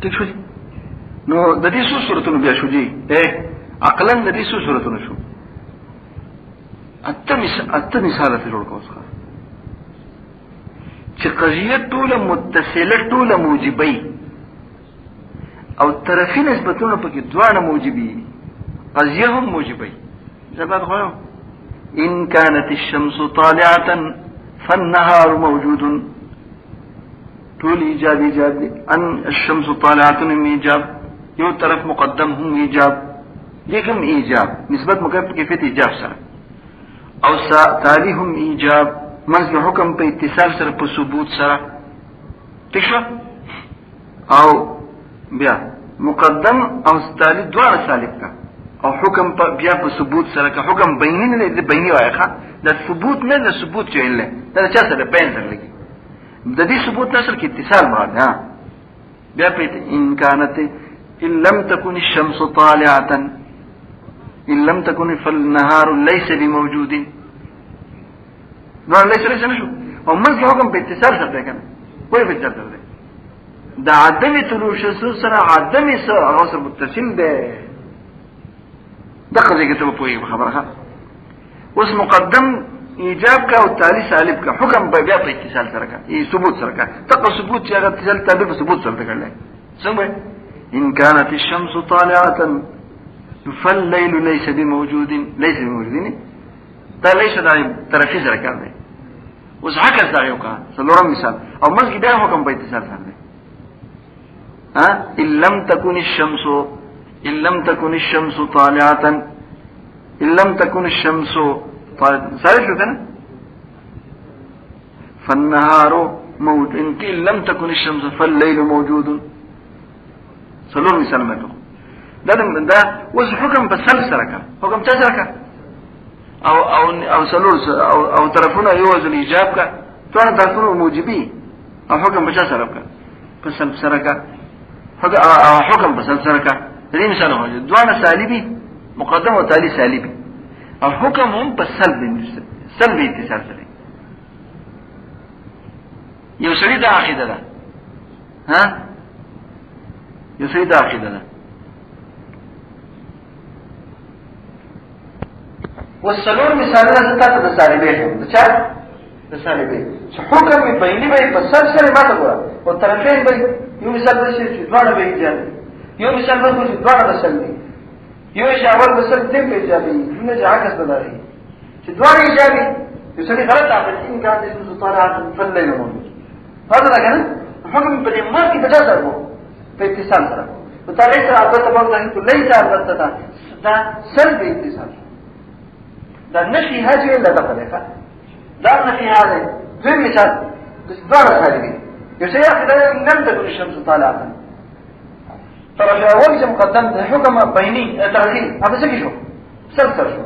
ٹھیک شو نو د دې څو صورتونو بیا شو دي عقلا د دې څو صورتونو شو اته مثال ته جوړ کوڅه چې قضیه ټوله متصله ټوله موجبي او طرفي نسبتونه پکې دواړه موجبي قضیه هم موجبي سبب خو ان كانت الشمس طالعه فالنهار موجود طول ایجاب دی ان الشمس طالعه من ایجاب یو طرف مقدم هم ایجاب لیکن ایجاب نسبت مقابل کیفیت ایجاب سره او تالی هم ایجاب منځ حکم په اتصال سره په ثبوت سره تښه او بیا مقدم او تالی دواړه سالب کا او حکم په بیا په ثبوت سره کا حکم بینی نه دی بینی وایخه د ثبوت نه د ثبوت چیل دا چا سره بین سره لګي د دې ثبوت نشل کې اتصال مراد ها بیا په ان كانت ان لم تكن الشمس طالعه ان لم تكن فالنهار ليس بموجود نو ليس نشو او مزګ حکم په اتصال سره کنه کوئی به چلته ده دا عدم طلوع شمس سره عدم سره غوث متصل ده دغه ځای کې ته په خبره اوس مقدم ایجاب کا او تالی سالب کا حکم بیا په اتصال سره کا ای ثبوت سره کا تق ثبوت چې هغه اتصال تابع په ثبوت سره کړل څنګه ان كانت الشمس طالعه فالليل ليس بموجود ليس بموجود دا ليس دا طرفي سره کار دی اوس عکس دا یو کا څلورم مثال او مزګ بیا حکم په اتصال سره دی ها ان لم تكن الشمس طالعه ان لم تكن الشمس صحيح شو كده فالنهار موجود ان لم تكن الشمس فالليل موجود سلور مثال مته دا وز حكم بسل سركه حكم تسركه او سلور او طرفنا يوز الايجاب کا تو طرفنا موجبي او حكم بچا سركه بسل سركه حكم بسل سركه دې مثال هو دوانه سالبي مقدم او تالي سالبي الحكم هم بالسلب اتصال سره یو سړي دا عقیده ده ها یو سړي دا عقیده ده والسلور مثالنا ستاسو د سالبې ده چا د سالبې چې حکم بیني به په سر سره ماته ګوره او طرفین به یو مثال به شي چې دواړه به ایجاد یو مثال به چې دواړه بسلبي یو شاول بسل دیم په ایجابي نه عکس بداري چې دوه ایجابي یو څه غلط عقل ان كان اسم طالعه فالليل موجود هذا ده کنه حکم په دې مر کې بچا درو په اتصال سره په تاریخ سره په تبع نه ته ليس البته دا سلب اتصال دا نفي هذه لا دخلها دا نفي هذا زي مثال دوه سالبي یو څه اخر لم تكن الشمس طالعه طرف اول چې مقدم ده حکم بینی تاخير هذا څه شو سلسل شو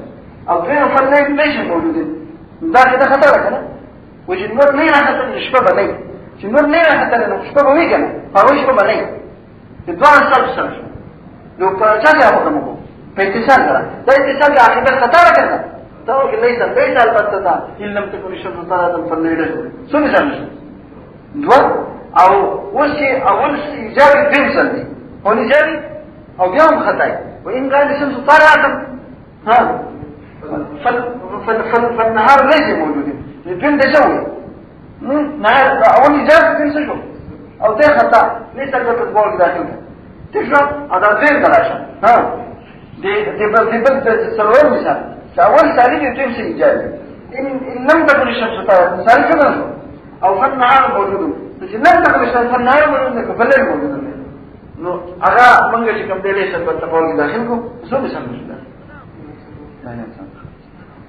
او غير فالليل ليش موجود دا كده خطر کنه وجه النور نه حتى الشباب نه چې نور نه حتى الشباب وی کنه او شباب نه الدعاء سلسل شو لو پرچا ده حکم کو په اتصال سره دا اتصال د اخر خطر کنه دا ليس البته ان لم تكن الشمس طالعه فالليل شو مثال دوا او وشي اول شيء ايجابي تمثل دي هون جاري او بيوم خطاي وان كان الشمس طالعه ها فالنهار ليس موجود الفيلم ده شوي نهار اول جاري تمثل شو او ده خطا ليس البول داخل تشرب هذا غير دلاشه ها دي سلوان مثال اول سالي تمثل ايجابي ان لم تكن الشمس طالعه مثال كده او فالنهار موجود بس لم تكن الشمس فالنهار موجود فالليل موجود نو هغه مونږ چې کوم دلې سره په تفاول داخل کو څه به سمجھ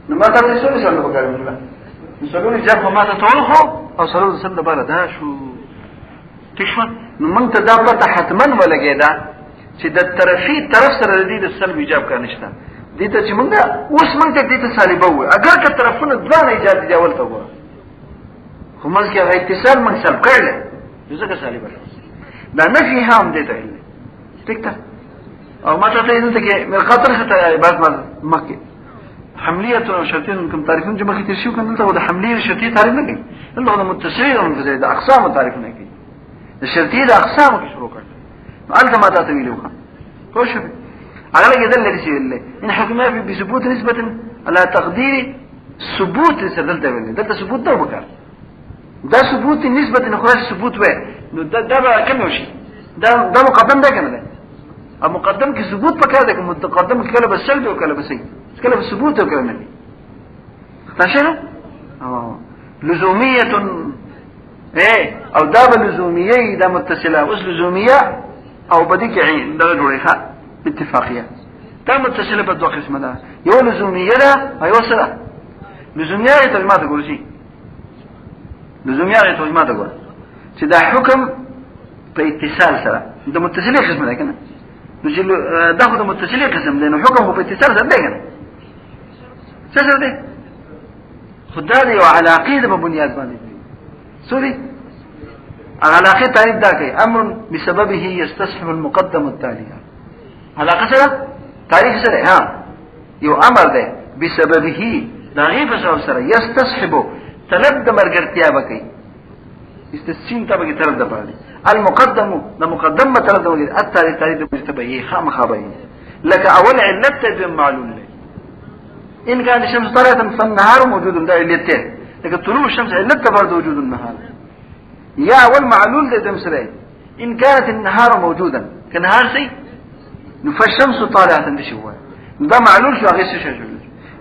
نو ما ته څه څه نو وکړم نو مسلون جاب ما ته ټول خو او سره سم د بار دا شو تشو نو مونږ ته دا پته حتما ولګی دا چې د طرفي طرف سره د دې د سلب ایجاب کا نشته دې ته چې مونږ اوس مونږ ته دې ته سالبه وي اگر که طرفونه ځان ایجاد دی اول ته وو خو مونږ کې اتصال مونږ سلب کړل ځکه سالبه دا نفي هم دې ته ٹھیک ده او ما ته دې کې من خاطر خطا بعد ما مکه حمليه او شرطيه کوم تعریفون چې مخکې تشو کنه ته د حمليه او شرطيه تعریف نه کوي الله د متصل او د اقسام تعریف نه کوي د شرطيه د اقسام کې شروع کړ أنت ما تتويلوها خوش به على كده اللي يسير إن حكمها بثبوت نسبة على تقدير ثبوت سدلته ولا ده ثبوت ده بكار ده ثبوت النسبة إن خلاص ثبوت وين ده بقى كم وشي ده مقدم ده كمان ده المقدم كثبوت بكار ده متقدم كلام السلب وكلام السيء كلام الثبوت وكلام النبي فشنو لزومية ايه او دابة لزومية ده متصلة وس لزومية او بديك عين ده دوريها اتفاقية ده متصلة بدو قسم ده يو لزومية ده هيوصلها لزومية يتوج ما تقول شيء لزومية يتوج ما تقول ده حكم باتصال سرا ده متصلة قسم ده كنا ده هو متصلة قسم لانه حكم هو باتصال سرا ده كنا سرا ده خداري وعلى عقيدة ببنياد باني سوري على عقيدة تعريف ذاك أمر بسببه يستصحب المقدم التالي على قصة تعريف سرع ها يو أمر ده بسببه نغيب سبب سرع يستصحب تلد مرقرتيابك استسين تبقى تلد بالي المقدم المقدم تلد مرقرتيابك التالي تعريف مجتبه خام خابين لك أول علة بمعلوم له إن كان الشمس طلعت فالنهار موجود ده علتين لكن طلوع الشمس علتها برضه وجود النهار يا أول معلول ده تمثلين إن كانت النهار موجودا كنهار سي فالشمس طالعة بشوى ده معلول شو غير شو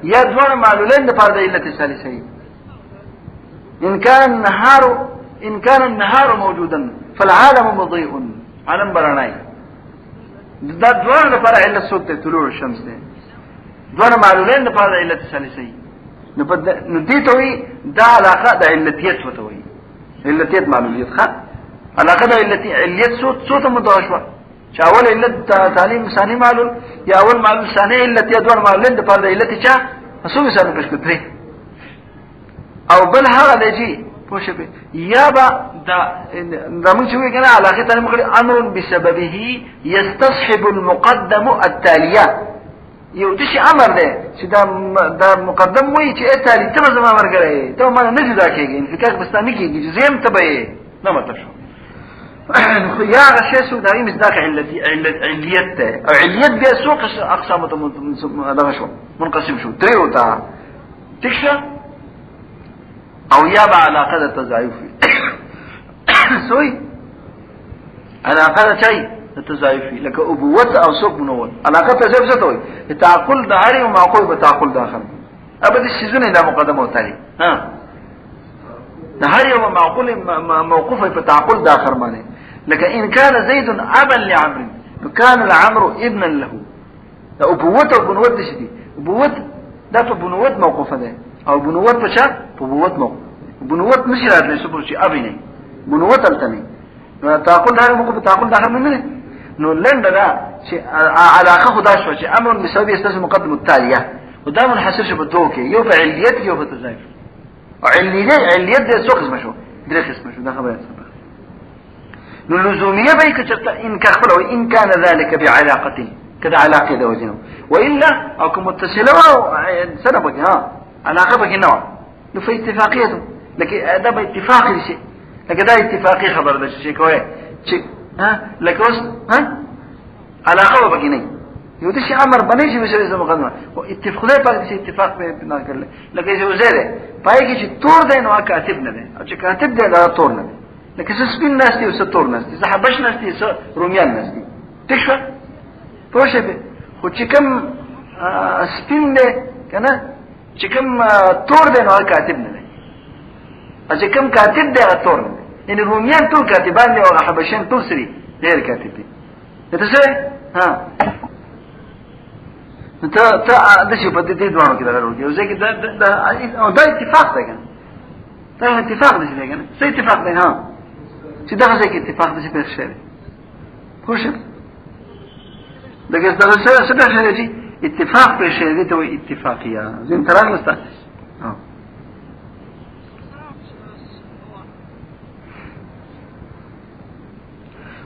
يا دوان معلولين ده فرد علة الثالثين إن كان النهار موجودا فالعالم مضيء عالم براناي ده دوان ده فرد علة صوت طلوع الشمس ده دوان معلولين ده فرد علة الثالثين نديتوي ده علاقة ده علتيات وتوي علتيات معلوليات خا علاقة ده علتيات صوت مضاشوة شاول علت تعليم ثاني معلول يا أول معلول ثاني علتيات دوان معلولين ده فرد علتي شا أسوي سانو بشكتري أو بالها لجي بوش بي يابا ده من شوي كنا علاقة تاني مقول أمر بسببه يستصحب المقدم التالية يوديش امر ده دا مقدم وي چې اتالي ته زما مرګره ته ما نه جدا کېږي انفکاک بستاني کېږي جزیم ته به نه مطلب شو يا غشي سو دایي مصداق علت او علت بیا سوق اقسام ته شو منقسم شو تريو تا تكشا او يا علاقه التضاعف سوي علاقه شيء التزايفي لك أبوة أو سوق منوت علاقة تزايف ستوي تعقل دهاري ومعقول بتعقل داخل أبدا السيزون إذا مقدمه تالي ها دهاري ومعقول موقوفة بتعقل داخل ماني لك إن كان زيد أبا لعمر كان العمر ابنا له أبوة وبنوت دي أبوة ده بنوت موقوفة ده أو بنوت بشا بنوت موقوف بنوت مشيرات ليسوا شيء أبني بنوت التاني تعقل دهاري موقوف تعقل داخل منه نو لند ده شيء علاقه خدا شو شيء امر بسبب يستلزم مقدم التاليه وده منحصر شو بدوكي يو فعليات يو بتزايف عليات ده سوق اسمه شو ده اسمه شو ده خبر نو لزوميه بيك ان كخلو ان كان ذلك بعلاقه كذا علاقه ده وجنه والا او كمتصله سببك ها علاقه بك نوع نو في اتفاقيته لكن ده باتفاق شيء لكن ده اتفاقي خبر ده شيء كويس شيء ها لك وصل ها علاقه بقيني يوديش امر بنيش بسوي زي مقدمه اتفاق ده بعد شيء اتفاق بناكل لك يجو زياده بايجي شي تور ده انه كاتبنا ده او كاتب ده تورنا لك سسبين الناس دي وستور الناس دي زحبش ناس دي روميان الناس دي تشفى فوشبه خو كم سبين ده كنا كم تور ده انه كاتبنا ده اجي كم كاتب ده تورنا إن الروميان طول كاتبان لي ولا حبشين طول سري غير كاتبين تتسوي ها انت ده شيء بدي تدوانه كده غير وزي كده ده اتفاق ده كان ده اتفاق ده كان سي اتفاق ده ها شو ده زي اتفاق ده في الشارع خوش ده كده ده الشارع دي اتفاق في الشارع ده اتفاقية زين ترى مستعد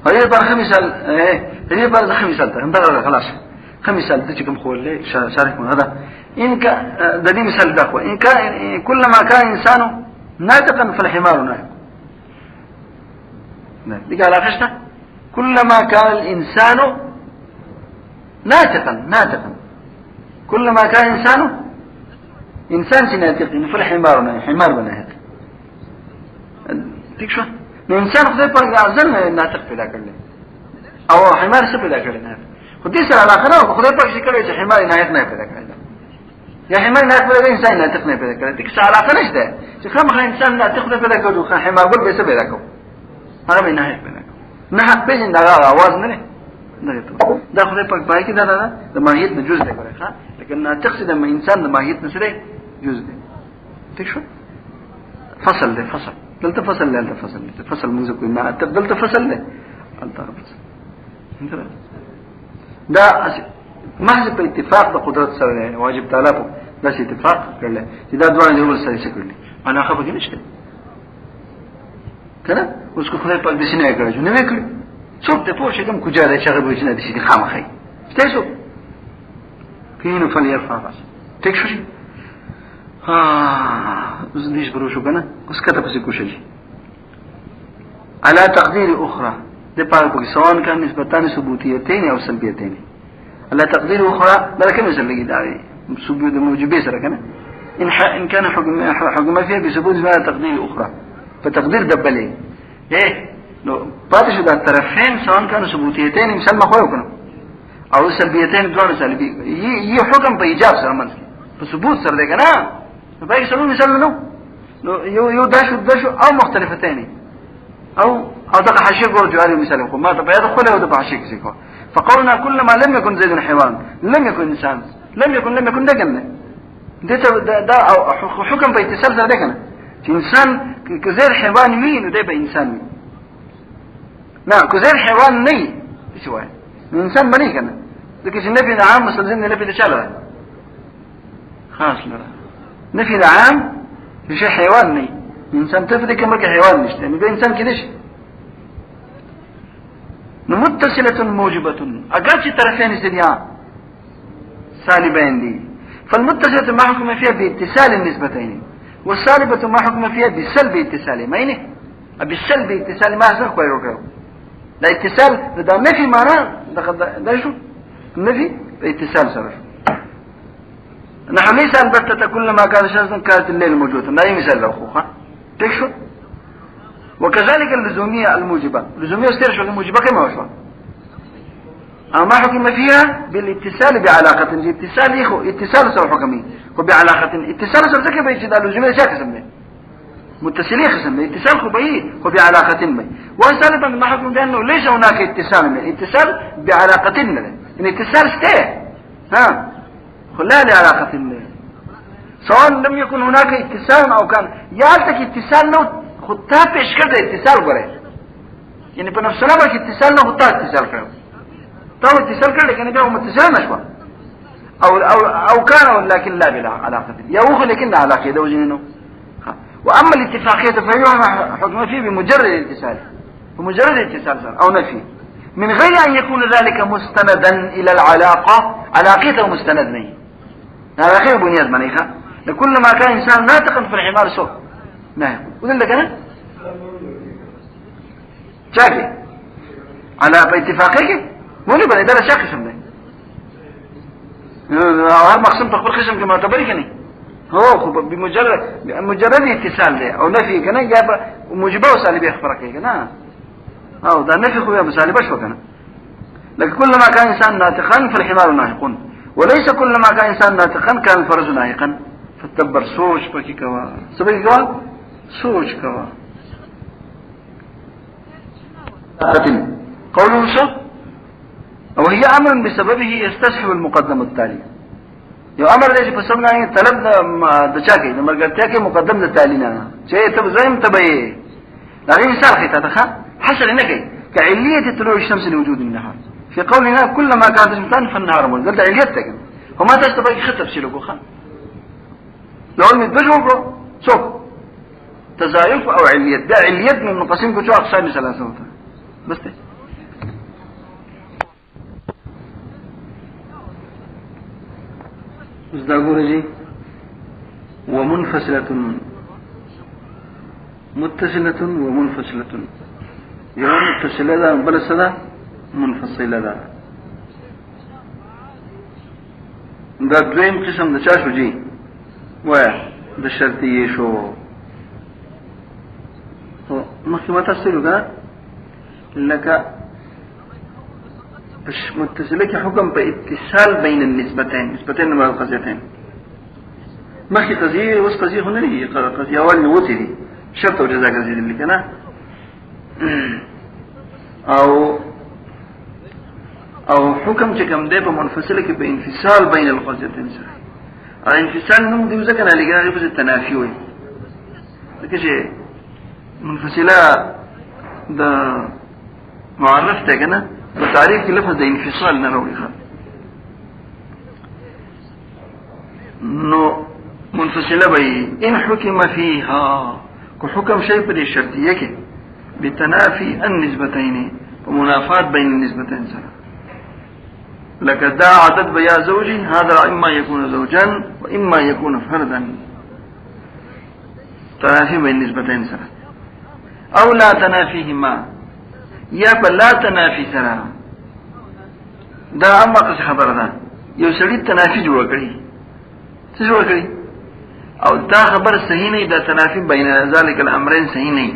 هذه بقى خمسة هذه بقى خمسة ده خلاص خمسة ده كم خول شارك من هذا إن كان ده دي مثال دقوة إن كان كلما كان إنسان ناطقا فالحمار ناطق دي على خشته كلما كان الإنسان ناطقا كلما كان إنسان ناطق فالحمار حمار بناهت تكشف الإنسان خذ بقى أعزل ناطق في ذاك اللي أو حمار سب ذاك اللي خذ يسأل على آخره وخذ بقى شيء كله حمار ناطق في ذاك اللي يا حمار ناطق في ذاك إنسان ناطق في ذاك اللي تكشف على آخره إيش ده شكرا ما إنسان ناطق في ذاك اللي خا حمار قول بيسب ذاك هذا من ناحية في ذاك نحن بيجي نقرأ آواز منه دا خدای پاک پای کې دا د ماهیت نه جز دی ښه لیکن تقصد د انسان د ماهیت نه سره جز دی ٹھیک شو فصل دی فصل دلته فصل موږ کوی نه دلته فصل دی انت فصل دا محض په اتفاق د قدرت سره دی واجب تعالی په داسې اتفاق کړل چې دا دوه یو سره څه کړل انا خبر کې نشته کنه اوس کو خدای پاک د سینې کړو نه وکړي څوک ته پوه شي کوم کوجا دی چې هغه به نه دي چې خامخې تاسو کینو فلیرفع راسه ټیک شو اوس دې شروع شو کنه اوس کته پسې کوشش على تقدير اخرى د پاره په سوال کان نسبتان ثبوتیتین او سلبیتین على تقدير اخرى لکه مثلا لګی دا ثبوت موجبه سره کنه ان كان حكم فيها بثبوت ما تقدير اخرى فتقدير دبلې نو پاتې شو د طرفین سوال کانو ثبوتیتین مثال ما خو وکړو او سلبیتین دوه سلبي یي حکم په ایجاب سره منځ په ثبوت سره دی کنه نو باقي سلو مثال نو یو داشو او مختلفتين او دغه حاشیه ګور جواري مثال کو ما ته پیدا خو له د حاشیه کې کو فقولنا كلما لم يكن زيد حيوان لم يكن انسان لم يكن دغنه دته دا حکم په اتصال سره دی کنه چې انسان کزیر حیوان وي نو دی به انسان وي نه کزیر حیوان نه څه وایي انسان باندې کنه ځکه چې نبی عام مستلزم نه نبی چاله خاص نه نفي العام شيء حيوان نه انسان تفرق كما حيوان نشته نبي انسان كده شيء متصله موجبه اگر چې طرفين الدنيا سالبين دي فالمتصله ما حكم فيها باتصال النسبتين والسالبه ما حكم فيها بسلب اتصال ما يعني بالسلب اتصال ما زه خو يروكو لا اتصال ده نفي معنا ده شو نفي اتصال سره نحن ليس البتة كلما كان شمسا كانت الليل موجودا لا مثال له اخوها تكشف وكذلك اللزوميه الموجبه اللزوميه استير شو الموجبه كما وشو اما حكم فيها بالاتصال بعلاقه الاتصال اخو اتصال سو حكمي وبعلاقه اتصال سو ذكر بيجي ده اللزوميه شاك اسمه متصلين اسمه اتصال خو بي وبعلاقه ما وسالبا ما حكم بانه ليس هناك اتصال من اتصال بعلاقه ان اتصال سته ها لا لعلاقة الله سواء لم يكن هناك اتصال او كان يالتك اتصال لو خطاب پیش کرده اتصال گره یعنی په نفس الله باندې اتصال نه خطاب اتصال کړو تو اتصال کړل لیکن بیا متصل نشو او كان ولكن لا بلا علاقة يا وخ لكن علاقة ده وجنه واما الاتفاقية فهي حكم فيه بمجرد الاتصال او نفي من غير ان يكون ذلك مستندا الى العلاقة علاقته مستند نه هذا خير بنياد منيخة لكل ما كان إنسان ناطقا في الحمار سوء نعم وذل لك أنا شاكي على اتفاقك مولي بني دارة شاكي سمده هل مقسم تقبل خشم كما تبريكني هو بمجرد اتصال ده أو نفي كنا جاب مجبه وسالبه أخبرك كنا أو ده نفي خويا بسالبه شو كنا لكن كل ما كان إنسان ناطقا فالحمار ناطقون وليس كل ما كان إنسان ناطقا كان الفرج ناطقا فتدبر سوچ پکې کوا سبې کوا سوچ کوا قوله شو وهي امر بسببه يستصحب المقدم التالي یو امر دی په سبب نه طلب د چا کې د مرګتیا کې مقدم د تالي نه چې ته زم تبې دا مثال خیته ده حصل نه کوي كعليه طلوع الشمس لوجود النهار في قولنا كلما كانت الشمس فالنهار موجود قلت عليتك وما تستبقي خطب سيلوكو خان لو المتبجوا شوف تزايف او عليت ده عليت من منقسم كتو اقسام ثلاثه بس ده ازدغورجي ومنفصله متصله ومنفصله یو متصله ده بل څه ده منفصله ده. دا دویم قسم د چا شو جی وای د شرطیه شو. مخکې متصل ده لکه متصله کې حکم په اتصال بین النسبتين نسبتين مع القضيتين. مخکې قضیه اوس قضیه نه لري قضیه اول نوتی دي شرط او جزاء ګرځیدل لیکنه او حکم چې کوم دی په منفصله کې په انفصال بین القضيتين سره. انفصال نوم دی ځکه نه لګي په تنافي وي لکه چې منفصله د معرف ته کنه په تعریف کې لفظ د انفصال نه راوړي. نو منفصله به ان حكم فيها کو حکم شی په شرطیه کې بتنافي النسبتين ومنافات بين النسبتين سره لکه دا عدد بیا زوجي هذا اما يكون زوجا واما يكون فردا تنافي بين النسبتين سره او لا تنافيهما یا په لا تنافي سره. دا اما څه خبره ده یو سړی تنافي جوړ کړي څه جوړ کړي او دا خبر صحیح نه ده. تنافي بین ذلك الامرين صحیح نه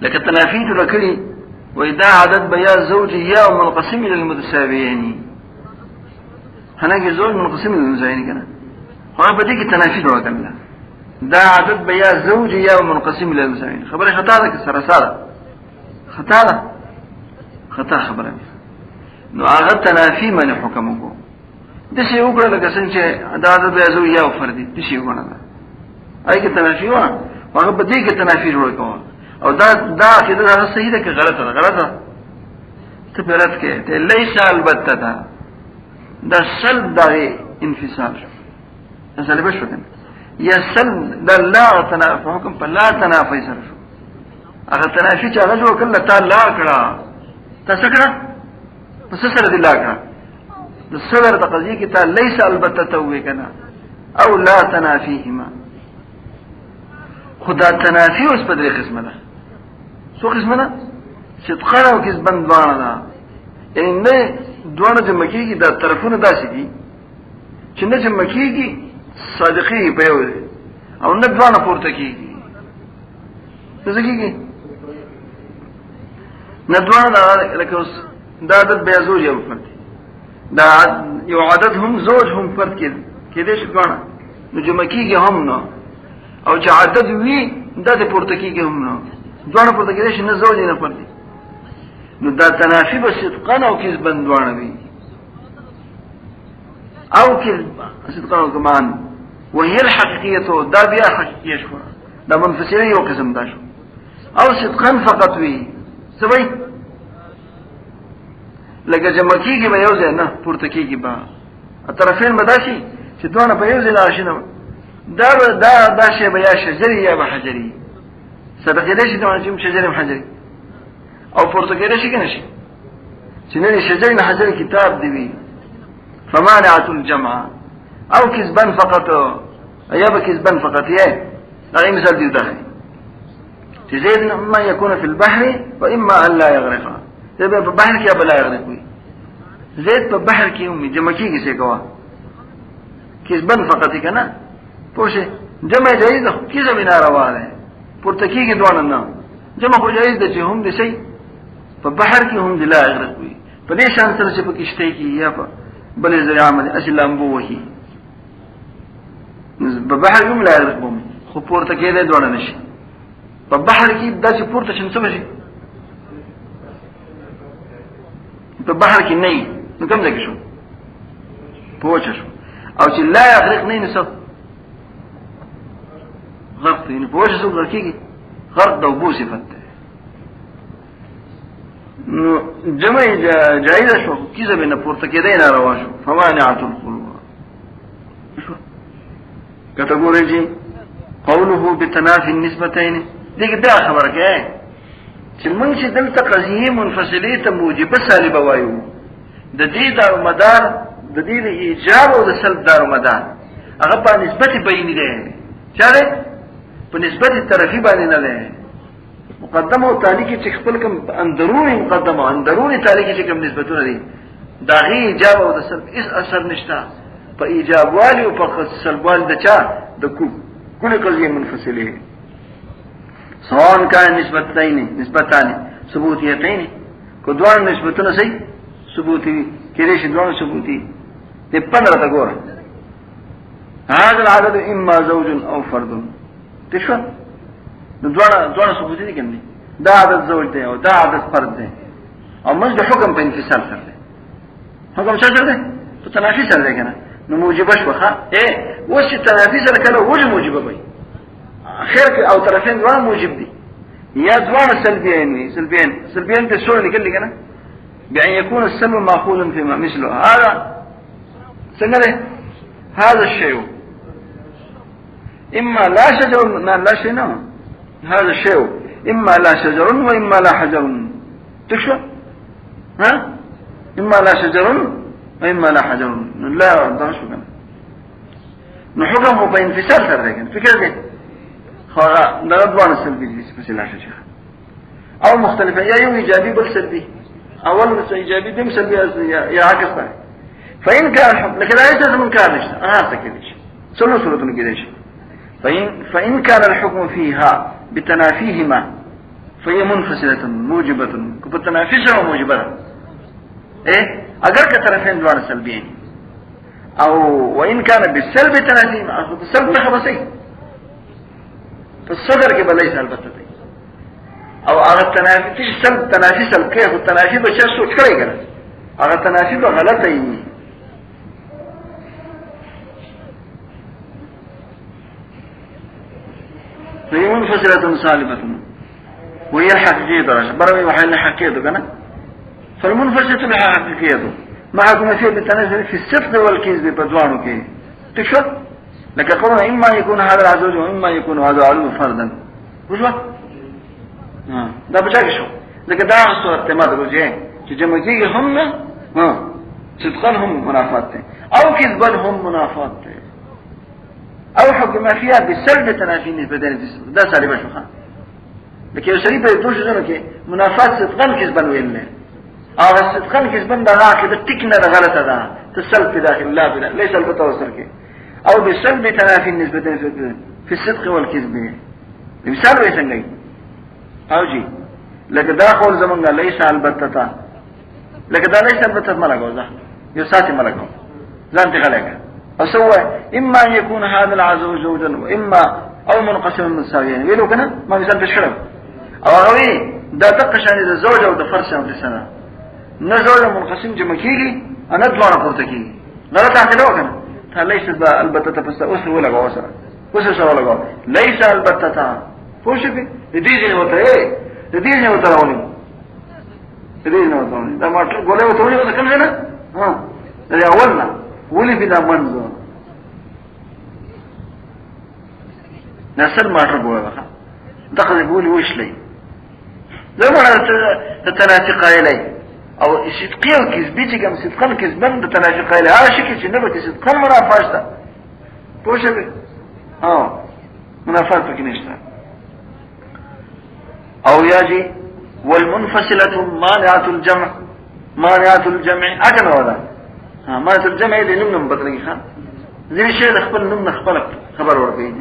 لکه تنافي جوړ کړي وای دا عدد بیا زوج یا منقسم الى المتساويين هناګه زوج منقسم الى المتساويين کنه خو په دې کې تنافي جوړ کړل. دا عدد بیا زوج یا منقسم الى المتساويين خبره خطا ده که سره سره خطا ده خطا خبره. نو هغه تنافي من حکم وکړو د شی وکړه لکه څنګه چې دا د بیازو یا فردي د شی وکړه آی کې تنافي و هغه په دې کې تنافي جوړ کړو او دا چې دا صحیح ده که غلطه ده غلطه ته غلط کې ته ليس البته دا سلب د انفصال شو سلب شو یا سلب د لا تنافي حکم په لا تنافي سره شو. هغه تنافي چې هغه جوړ کړل ته لا کړه تاسو کړه پس سره دی لا کړه د صدر د قضیه کې ته ليس البته توې کنه او لا تنافيهما. خدا تنافي اوس په دې قسمه ده څو قسمه ده صدقه او کسبن دوانه ده یعنی نه دوانه چې مکیږي د طرفونو داسې دي چې نه چې مکیږي صادقي په یو او نه دوانه پورته کیږي څه کیږي نه دوانه لکه اوس دا عدد بیا زوج یو فرد دا یو عدد هم زوج هم فرد کې دې شګونه نو جمع کیږي هم نو او چې عدد وی دا د پورته کیږي هم نو دوانه پورته کېږي نه زوج نه فرد نو دا تنافي به صدقان او کذبن دوانه وی او کذب صدقان او کمان وهي الحقيقيه دا بیا حقیقیه شو دا منفصله یو قسم دا شو او صدقان فقط وی سوي لکه جمع کیږي به یو ځای نه پورته کیږي به طرفین بداشي چې دوه په یو ځای راشي نه دا شی به یا شجري یا به حجري سبق دې شي دوه چې شجري او حجري او پورته کېږي شي کنه شي چې نه شجري نه حجري کتاب دی وی فمانعه الجمع او كذبا فقط یا به كذبا فقط یې دا مثال دی ده چې زید ما يكون في البحر واما ان لا يغرق زید په بحر کې بلا يغرق وي زید په بحر کې هم جمع کیږي څه کوا كذبا فقط کنه پوښه جمع جایز ده کیسه بنا روا ده پورته کیږي دوه نه جمع خو جایز ده چې هم دي شي په بحر کې هم لا يغرق وي په دې شان سره چې په کشته کې یا په بل ذریعہ عمل اسلام بو وਹੀ په بحر کې هم لا يغرق وي خو پورته کېده دوه نه شي په بحر کې د چې پورته شنه څه شي په بحر کې نه نو کوم ځای کې شو پوهه شو او چې لا يغرق نه نسب غرق یعنی پوهه شو غرقېږي غرق د وبو صفت ده نو جمع جایزه شو کیسه بنه پورته کېده نه روا شو فمانعه الخلوه شو کټګوري جی قوله بتنافي النسبتين دغه دا خبره کوي چې موږ چې دلته قضیه منفصله ته موجبه سالبه وایو د دې دار مدار د دې ایجاب او د سلب دار مدار هغه په نسبت بیني ده چاره په نسبت طرفي باندې نه ده مقدمه او تالی کې چې خپل کوم اندرونی مقدمه اندرونی تالی کې چې کوم نسبتونه دي داغي ایجاب او د سلب هیڅ اثر نشته په ایجاب والی او په سلب والی د چا د کل قضیه منفصله سواء كان نسبتان ثبوتيتين كدوان نسبتونه صحیح ثبوتي کېدې شي دوه ثبوتي د 15 تا ګوره هذا العدد اما زوج او فرد تشو دوه ثبوتي دي کنه دا عدد زوج دی او دا عدد فرد دی او مجد حکم په انفصال سره دی حکم څه سره دی په تنافي سره دی کنه نو موجبه شوخه وش تنافي سره کله وجه موجبه وي خير او طرفين دوه موجب دي يا دوان سلبيين تسول لكل كده بأن يكون السلب مأخوذا فيما مثله هذا سنده هذا الشيء إما لا شجر لا شيء نعم هذا الشيء إما لا شجر وإما لا حجر تشوى ها إما لا شجر وإما لا حجر لا ده شو كان نحكمه بانفصال ترى فكرة دي خلاص نردوان السلبي دي بس لا شيء او مختلفه يا يوم ايجابي بل سلبي اول ايجابي دم سلبي يا عكس فان كان الحكم لكن لا يلزم من كانش كذلك صورة كذلك فان كان الحكم فيها بتنافيهما فهي منفصلة موجبة كبتنافسها وموجبة اگر كطرفين دوار سلبيين او وان كان بالسلب تنافيهما اصل السلب خبصي الصدر کې بلای سال بته دی او هغه تنافي سلب تنافي سلب کې او تنافي به څه سوچ کړی کنه هغه تنافي به غلطه وي وهي منفصلة صالبة وهي الحقيقية درجة بروي وحيل حقيقة كنا فالمنفصلة الحقيقية معكم فيه بالتنازل في الصدق والكذب بدوانه كي تشوف لك قولنا إما يكون هذا العزوج وإما يكون هذا العزوج فردا وشو ده بجاك شو لك ده الصورة تماد رجعين جمعية هم صدقا هم منافات أو كذبا هم منافات أو حكم فيها بالسلب تنافي نسبتين ده سالبا شو خان لكن يسري بيدوش زنك منافات صدقا كذبا وإلا أو صدقا كذبا ده كده تكنا ده غلطة ده تسلب داخل لا بلا ليس البتوسر كي او بالسلب تنافي النسبتين في الصدق والكذب مثال ويسنجي او جي لك داخل زمن ليس البتتا لك دا ليس البتتا ملقو ذا يساتي ملقو زانت غلق فسوى اما ان يكون هذا العزو زوجا واما او منقسم من ساويين ويلو كنا ما مثال تشرب او اغوي دا تقشان اذا زوجة او دا فرشان في السنة نزوجة منقسم جمكيلي انا دوانا قرتكي غلط احتلو كنا ليس البتة بس وصل ولا جواسر وصل ولا جو ليس البتة فوش في ديجي وتا ديجي وتا راوني ديجي وتا راوني ده ما قوله وتا راوني وتا كم هنا ده اولنا ولي بلا منزو نسل ما تقوله بقى دخل يقول وش لي لما تتناسق الي او صدقيه وكذبيتي كم صدقا كذبان بتنافق الى هذا شكل جنبه صدقا منافسه بوشه منافات بكنيشتا او ياجي والمنفصله مانعه الجمع اكن هذا مانعه الجمع دي نم بدلي خان زي شيء خپل نم خپل خبر وربي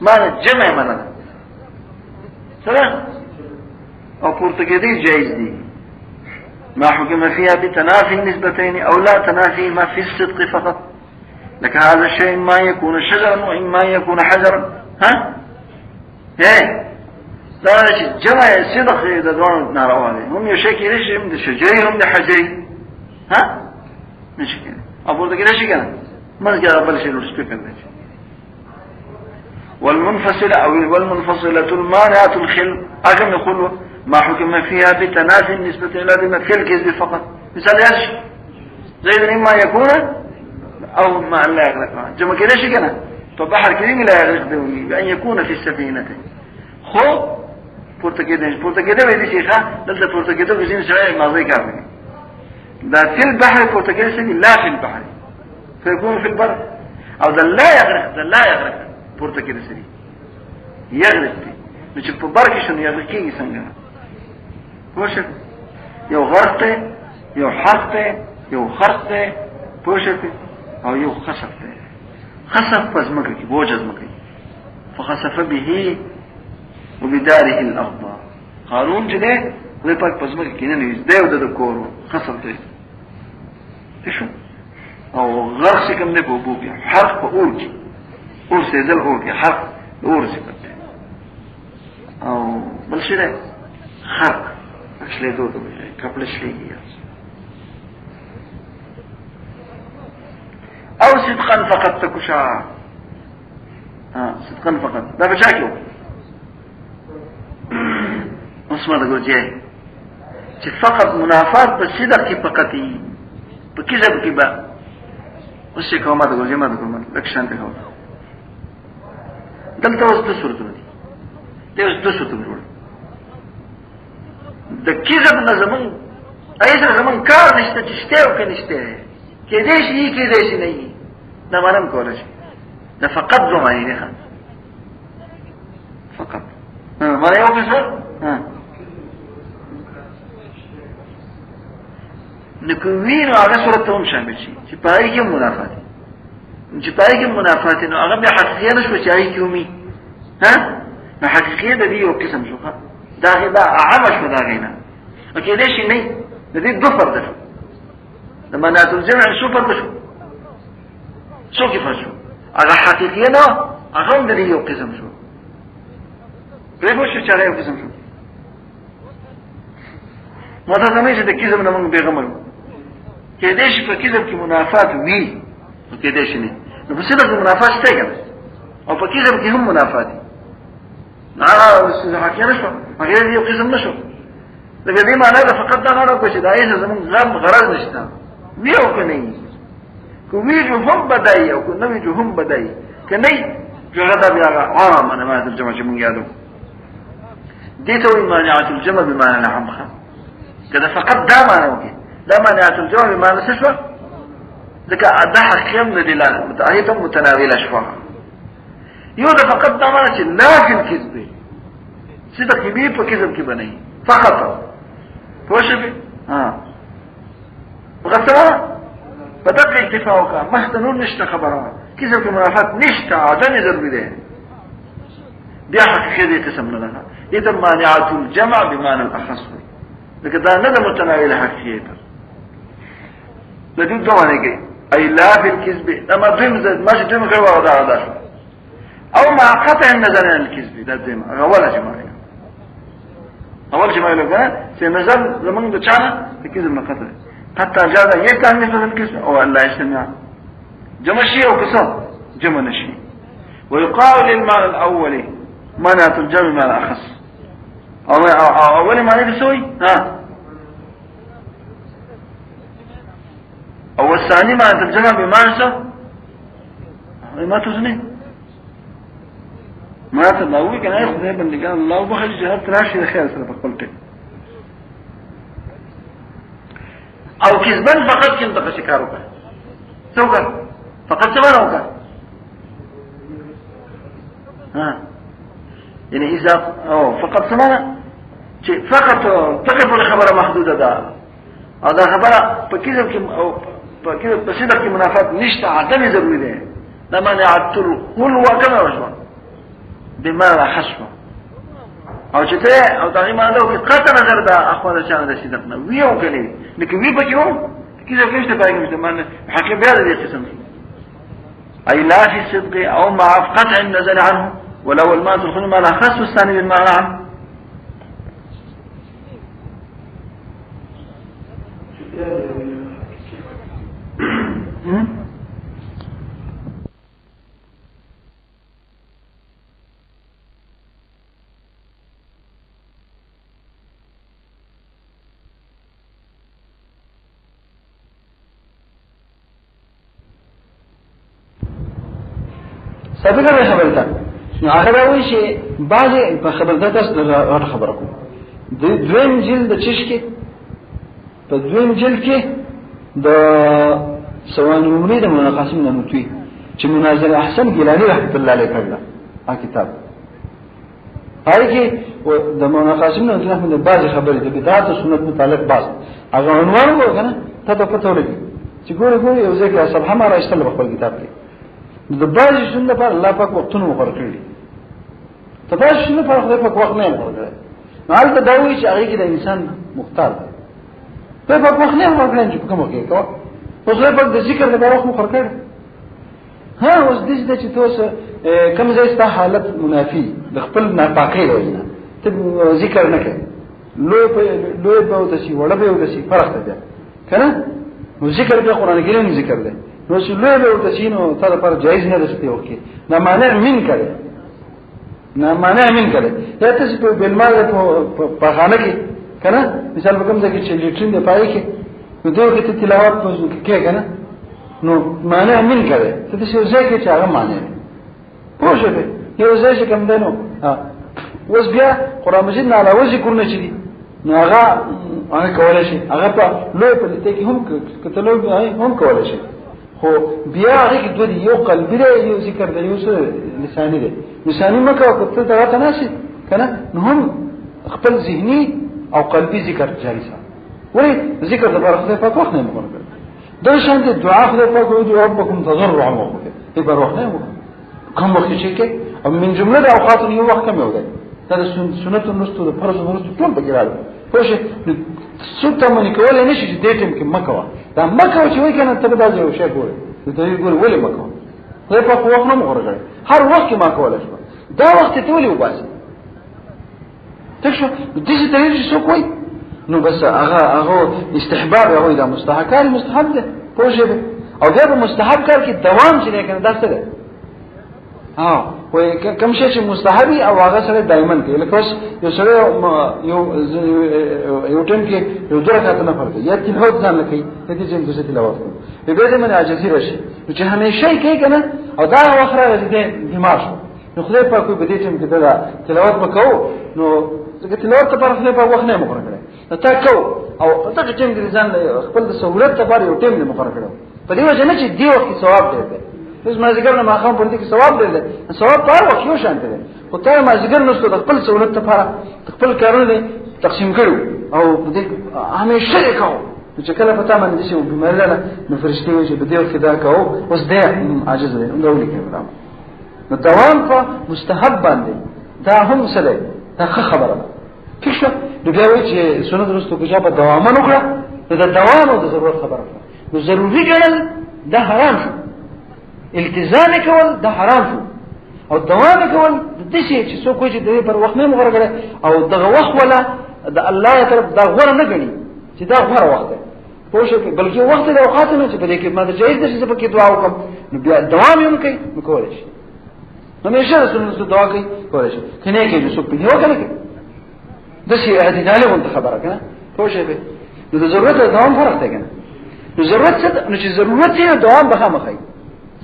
مانع الجمع معنا سلام او پرتګیدي جایز دي ما حكم فيها بتنافي النسبتين أو لا تنافي ما في الصدق فقط لك هذا الشيء إما يكون شجرا وإما يكون حجرا لا شيء جمع الصدق إذا دون نارواني هم يشكي ليش من الشجرين هم حجري نشكي أقول لك ليش كذا ما نقدر أقبل شيء نسبك والمنفصلة المانعة الخل أجل يقول ما حكم فيها بتنافي النسبة لازم في الكذب فقط مثال ايش زي إما يكون أو ما لا يغرق جمع كده شيء كنا طب بحر كريم لا يغرق بأن يكون في السفينة خو پورتكيده ويدي شيخا دلتا پورتكيده وزين سعي ماضي كافي لا في البحر پورتكيده سيدي لا في البحر فيكون في البر أو ذا لا يغرق پورتكيده سيدي يغرق نو چې په بر کې شنو یو کېږي څنګه پوه یو غرق ته یو حق ته یو خرق ته پوه او یو خسف ته خسف په ځمکه کې بوج ځمکه فخسف به وبداره الارض قارون چې ده وی پاک په ځمکه کې نه نږدې و د کورو خسف ته شو او غرق چې کوم نه په اوبو کې حرق په اور کې اور سېدل اور کې حرق اور صفت ده او بل شي ده خرق اصلي دوه کپل شلېږي او صدقا فقط تکشا صدقا فقط دا بچا کیو اسمه دا ګورځي چې فقط منافات په صدق کې فقط په کذب کې با اوس کومه دا ګورځي ما دا کومه لکشان ته هو دلته اوس د صورتونه دي ته اوس د صورتونه جوړ د کذب نه زمون ایسه زمون کار نشته چې شته او کې نشته کې دې شي کې دې شي نه دا معلوم کولای شي دا فقط زماني نه فقط ما یو څه نکوینو هغه صورت ته هم شامل شي چې پای کې منافات چې پای کې منافات نو هغه به حقیقت نشو چې هغه کومي ها نو حقیقت دې یو قسم شو دا غدا عام شو دا غینا کې دې شي نه دې دو فرد شو د منات الجمع شو فرد شو کې فرد شو هغه حقیقت نه هغه دې یو قسم شو پرېږو چې هغه یو قسم شو ماته زمې چې د کذب نه موږ پیغمبر کې دې شي په کذب کې منافات وي کې دې شي نه نو په صدق منافات شته کنه او په کذب کې هم منافات دي نه حقیقت نشو هغه یو قسم نشو دا دې معنی ده فقط دا نه کوي چې دا یې زمون غم غرض نشته ویو کنه کو ویجو هم بدای او کو نو ویجو هم بدای کنه جوړه دا بیا عام نه ما ترجمه چې مونږ یادو دې ته وی مانعات الجمع بمعنى العم كذا فقط دا معنی وکي دا مانعات الجمع بمعنى څه شو ځکه ادا حکم نه دی لاله متعهد متناوله شو یو دا فقط دا معنی چې لكن کذب صدق به په کذب کې بنئ فقط پوښبه وغسرا بدق اکتفاء وکا محتنون نشته خبره کذب کې منافات نشته عدم ضروري ده بیا حقیقت دې قسم نه ده اذا مانعات الجمع بمعنى الاخص لکه دا نه ده متناول حقیقت لدې دوه نه کې اي لا في الكذب اما دیم ماشي دیم غوا ودا ده او مع قطع النظر عن الكذب ده دیم اوله جماعه اول جماعه لګا چې نظر زمونږ د چانه د کذب نه قطع حتى جاء يتعني في الكذب او الله يسمع جمع شيء او قسم جمع نشي ويقال للمعنى الاولي منعت الجمع مع الاخص اول معنى بسوي او الثاني معنى الجمع بمعنى سو ما تزني ما تلاوي كان ياخذ هبه اللي قال الله بخل جهاد راشد خير سره بقولته او كذبا فقط كنت شكاروك سوكا فقط سمانوك يعني اذا فقط سمانا فقط تقف الخبر محدودة ده هذا خبر فكذب او فكذب بصدق منافات نشتا عدم ضروري ده لما نعدت الخلوة كما وجوه بمعنى خشوة او چته او تاغي ما له قطع نظر ده اخوان شان ده صدقنا ويو کني لكن وي بکيو كذا كيف تباين مش من حكي بهذا القسم اي لا في الصدق او مع قطع النظر عنه ولو الماء تدخل ما لا خص الثاني بالمعنى عنه سابقا به خبرتا نو هغه راوي چې بعضې په خبرتا تاسو د خبره کوم د دویم جلد د چشکې په دویم جلد کې د سوان عمري د مناقصم نموتوي چې مناظر احسن ګیلاني رحمت الله علیه کړل کتاب هاي کې د مولانا قاسم نه رحمه الله بعض خبرې د بدعت او سنت متعلق باز هغه عنوان وګنه ته په پته ولګي چې ګوره یو ځکه اصل هم راځل په خپل کتاب کې د بعض سنت په الله پاک وختونه مقرر کړی ته بعض سنت په خپل پاک وخت نه مقرر کړی نو هغه دا وایي چې هغه کې د انسان مختار دی په پاک وخت نه مقرر کړی چې کوم کې کو اوس له پاک د ذکر د وخت مقرر کړی ها اوس دې چې تاسو کوم ځای ست حالت منافي د خپل ناپاکۍ وجنه ته ذکر نه کوي لوی به د شي وړه به د شي فرق دی کنه نو ذکر په قران کې نه ذکر دی نو چې لوی به د شي نو تر پر جایز نه دسته وکي نه مانع من کړي نه مانع من کړي دا ته په بلمال په خانه کې کنه مثال کوم ځای کې چې لیټرین دی پای کې نو دوی کې تلاوت کې کنه نو معنی من کړي ته څه ځای کې چې هغه معنی پوښښ به یو ځای چې کوم دنو اوس بیا قران مجید نه علاوه ذکر نه چي نو هغه کولای شي هغه په لوی په لته کې هم کتلو هم کولای شي خو بیا هغه کې دوی یو قلبي دی یو ذکر دی یو لساني دی لساني مکه او ته دا تناسي کنه نو هم خپل ذهني او قلبي ذکر جاری سره ولی ذکر د برخه په وخت نه مونږ دا شان دي دعا خدای پاک وایي ربکم تضرعا وخفه په بروح نه کوم وخت چې کې او من جمله د اوقات یو وخت کم یو دی دا سنت نوستو د فرض نوستو ټول به ګرځي پوه شئ سنت باندې کولای نشي چې دې ټیم کې مکه دا مکه چې وای کنه ته به دا یو شی ګورې ته یې ګورې ولې مکه خدای پاک وخت نه مغرغړي هر وخت کې ما کولای شو دا وخت ته ولې وباسي تاسو دې چې ته یې څه کوی نو بس هغه استحباب هغه دا مستحب کار مستحب ده پوجي او دا مستحب کار کې دوام چې نه کنه دا څه ده وای کوم شي چې مستحبي او هغه سره دایمن کې لکه یو سره یو ټیم کې یو درکات نه فرض یا تلاوت ځان لکې ته چې څنګه تلاوت کوي په دې باندې عاجزي راشي چې همیشه کوي کنه او دا واخره دې دماغ نو خدای په کوئی بدې ټیم کې دا تلاوت وکاو نو څنګه تلاوت په خپل په وخت نه مقرر کړي ته کو او ته ټیم دې ځان خپل د سہولت لپاره یو ټیم نه مقرر کړو په دې وجه نه چې دی وخت ثواب دی اوس ما ذکر نه ماخام په دې کې ثواب دی ثواب په وخت یو شان دی خو ته ما ذکر نو ست خپل سہولت لپاره خپل کارونه تقسیم کړو او په دې همیشه وکاو چې کله پتا باندې شي بمرله نو فرشتي وي چې په دې وخت دا کوو اوس دې عاجز دی نو ولي کې نو دوام په مستحب باندې دا هم سره دا خبره ده ٹھیک شو نو بیا وایي چې سنت رسول کې په دوام نه کړه دا دوام او د ضرورت خبره ده نو ضروري ګڼل دا حرام شو التزام کول دا حرام شو او دوام کول د دې چې څوک چې د پر وخت نه مغره کړي او دغه وخت ولا د الله طرف دا غوړه نه غني چې دا غوړه وخت ده پوه بلکې وخت د اوقات نه چې په دې کې ما د جایز ده چې په کې دعا وکم نو بیا دوام یې کوي نو کولای شي همیشه سنت دعا کوي کولای شي کنه کې چې څوک په یو کنه د شي اعتدال او خبره کنه پوه شئ نو د ضرورت او دوام فرق دی کنه نو ضرورت څه نو چې ضرورت یې دوام به خامخای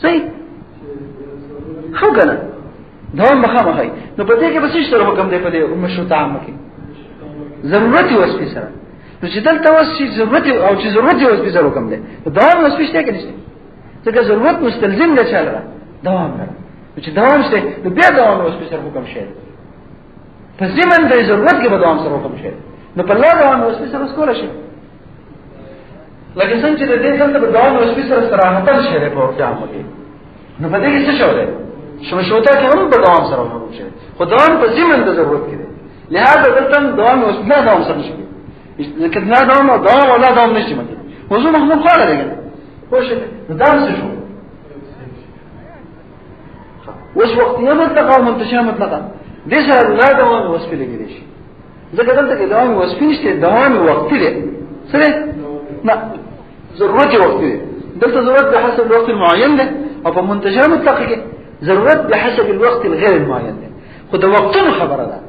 صحیح خو کنه دوام به خامخای نو په دې کې به څه سره حکم دی په دې مشروط عام کې ضرورت او وسپې سره نو چې دلته وسې ضرورت او چې ضرورت او وسپې سره حکم دی دوام وسپې شته کې نشته ځکه ضرورت مستلزم دی چې دوام نه چې دوام شته نو بیا دوام وسپې سره حکم شي په زمن د ضرورت کې به دوام سره حکم شي نو په الله دوام وسپې سره سکول شي لکه څنګه چې د دې څنګه په دوام وسپې سره صراحتن شي په قیام کې نو په دې کې څه شوه شوشوتا کې هم په دوام سره حکم شي خو دوام په زمن د ضرورت کې دی لہذا دلته دوام وسپې نه دوام سره شي ځکه نه دوام او دوام ولا دوام نشي مګي موضوع محمود خاله دی خو شي دا څه شو وش وقت یې مطلق او منتشر مطلقه دې سره لا دوام وسپې لګیږي شي ځکه دلته کې دوام وسپې نشته دوام وخت دی سره نه ضرورت وخت دی دلته ضرورت به حسب الوقت المعين ده او په منتشر مطلق کې ضرورت به حسب الوقت الغير المعين ده خو د وختونو خبره ده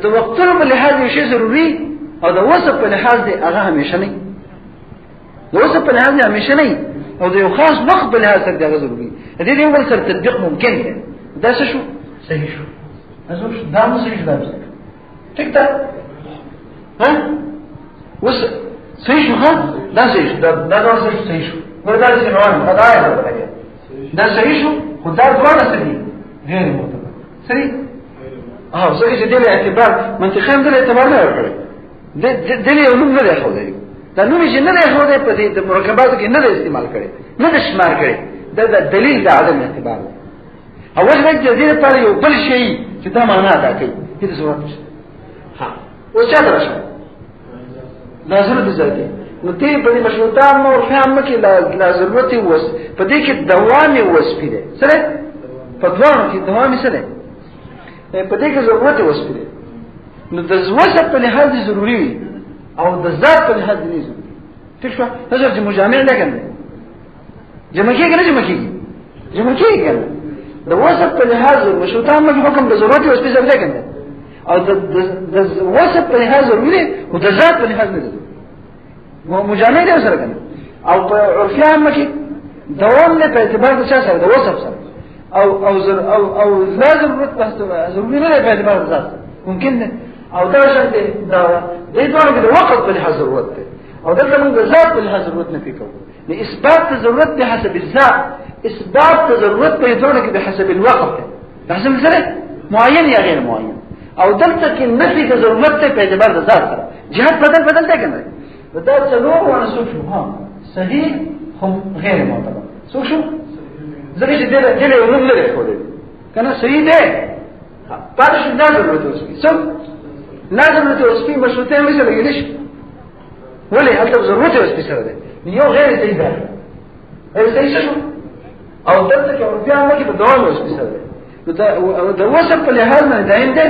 د وختونو په لحاظ یو شی ضروري او د وسب په لحاظ دی هغه همیشه نه د وسب په لحاظ همیشه نه او د یو خاص وخت په لحاظ سره دا ضروري دې دې ول سره تطبیق ممکن دی دا څه شو صحیح شو ازو دا مو صحیح ده ټیک ده ها وس صحیح شو ها دا صحیح شو دا صحیح شو ورته چې روان خدای دې دا صحیح شو خدای دواړه صحیح غیر مطلق صحیح ځکه چې دې اعتبار منطقي دې اعتبار نه ورکړي دې یو نوم نه دی خو دی دا نوم چې نه دی خو دی په دې مرکباتو کې نه دی استعمال کړي نه دی شمار کړي دا دلیل د عدم اعتبار دی اول وخت دې لپاره یو بل شی چې دا معنا ادا کوي دې ضرورت نشته ها اوس څه درشه دا ضرورت ذاتي نو دې په دې مشروطه مو فهم کې لا ضرورت وس په دې کې دوام وسپی دی سره په دوام کې دوام سره په دې کې ضرورت وسپی دی نو د وسط په لحاظ ضروری وي او د ذات په لحاظ نه ضروري ټیک شو نظر چې مجامع نه کنه جمع کېږي نه جمع کېږي د وسط په لحاظ مشروطه مو حکم د ضرورت وسپی ځای کنه او د وسط په لحاظ ضروري او د ذات په لحاظ نه ضروري مجامع دی سره کنه او په عرفي عامه کې دوام نه په اعتبار د څه سره د وصف سره او لا ضرورت ضروري نه په اعتبار د ذات ممکن ده او دا شان دي دا د دوه د وقت په لحاظ ضرورت ده او دلته موږ د ذات په لحاظ ضرورت نه فکرو لإثبات ضرورت بحسب الذات اثبات ضرورت په دوه کې بحسب الوقت ده حسب سره معين یا غیر معين او دلته کې نفي د ضرورت په اعتبار د ذات سره جهات بدل ده کنه دا څلور وانا شو ها صحیح هم غیر معتبر شو ځکه چې دې یو نوم لري خو دې کنه صحیح ده پاتې شو دا ضرورت اوسې څو لا ضرورت اوسې مشروطه مې سره لګیدش ولې هلته ضرورت اوسې سره ده یو غیر صحیح ده غیر صحیح شو او دلته کې بیا موږ په دوام اوسې سره ده د وسط په لحاظ نه دایم ده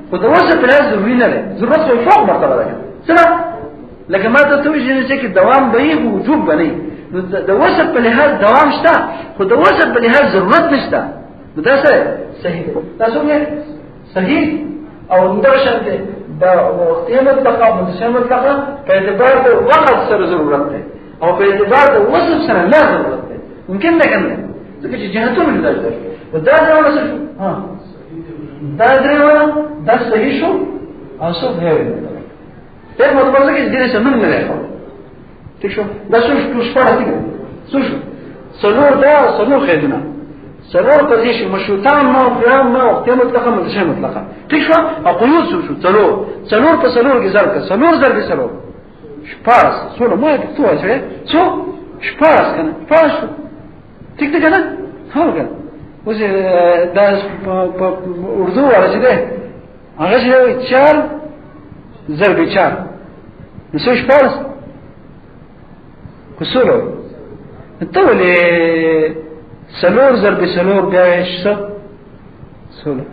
خو د وسط په لحاظ ضروري نه ده ضرورت خو فوق مرتبه ده څه لکه ما ته توجه چې دوام به یې وجوب بني نو د وسط په لحاظ دوام شته خو د وسط په لحاظ ضرورت نشته نو دا څه صحیح ده تاسو نه صحیح او دا شانته دا وختي مطلقه او مدشه مطلقه په اعتبار د وقت سره ضرورت ده او په اعتبار د وسط سره لا ضرورت ده ممکن ده کنه ځکه چې جهتونه جدا دي دا ډول څه ها دا ډول دا صحیح شو او څه دی په مطلب کې دې څه نه لري ٹھیک شو دا څه شپاره دي څه سلور خیدونه سلور پدې شي مشروطان ما قیام ما وخت مطلقه مدشه مطلقه ٹھیک شو او قیود شو سلور په سلور کې ضرب سلور ضرب سلور شپاره سلور ما ته څه وایي څو شپاره کنه پاش ٹھیک ده کنه ها کنه اوس دا په اردو ورته ده هغه چې 4 ضرب 4 نسو شپارس کسولو انتو لی سلور ضرب سلور بیایش سولو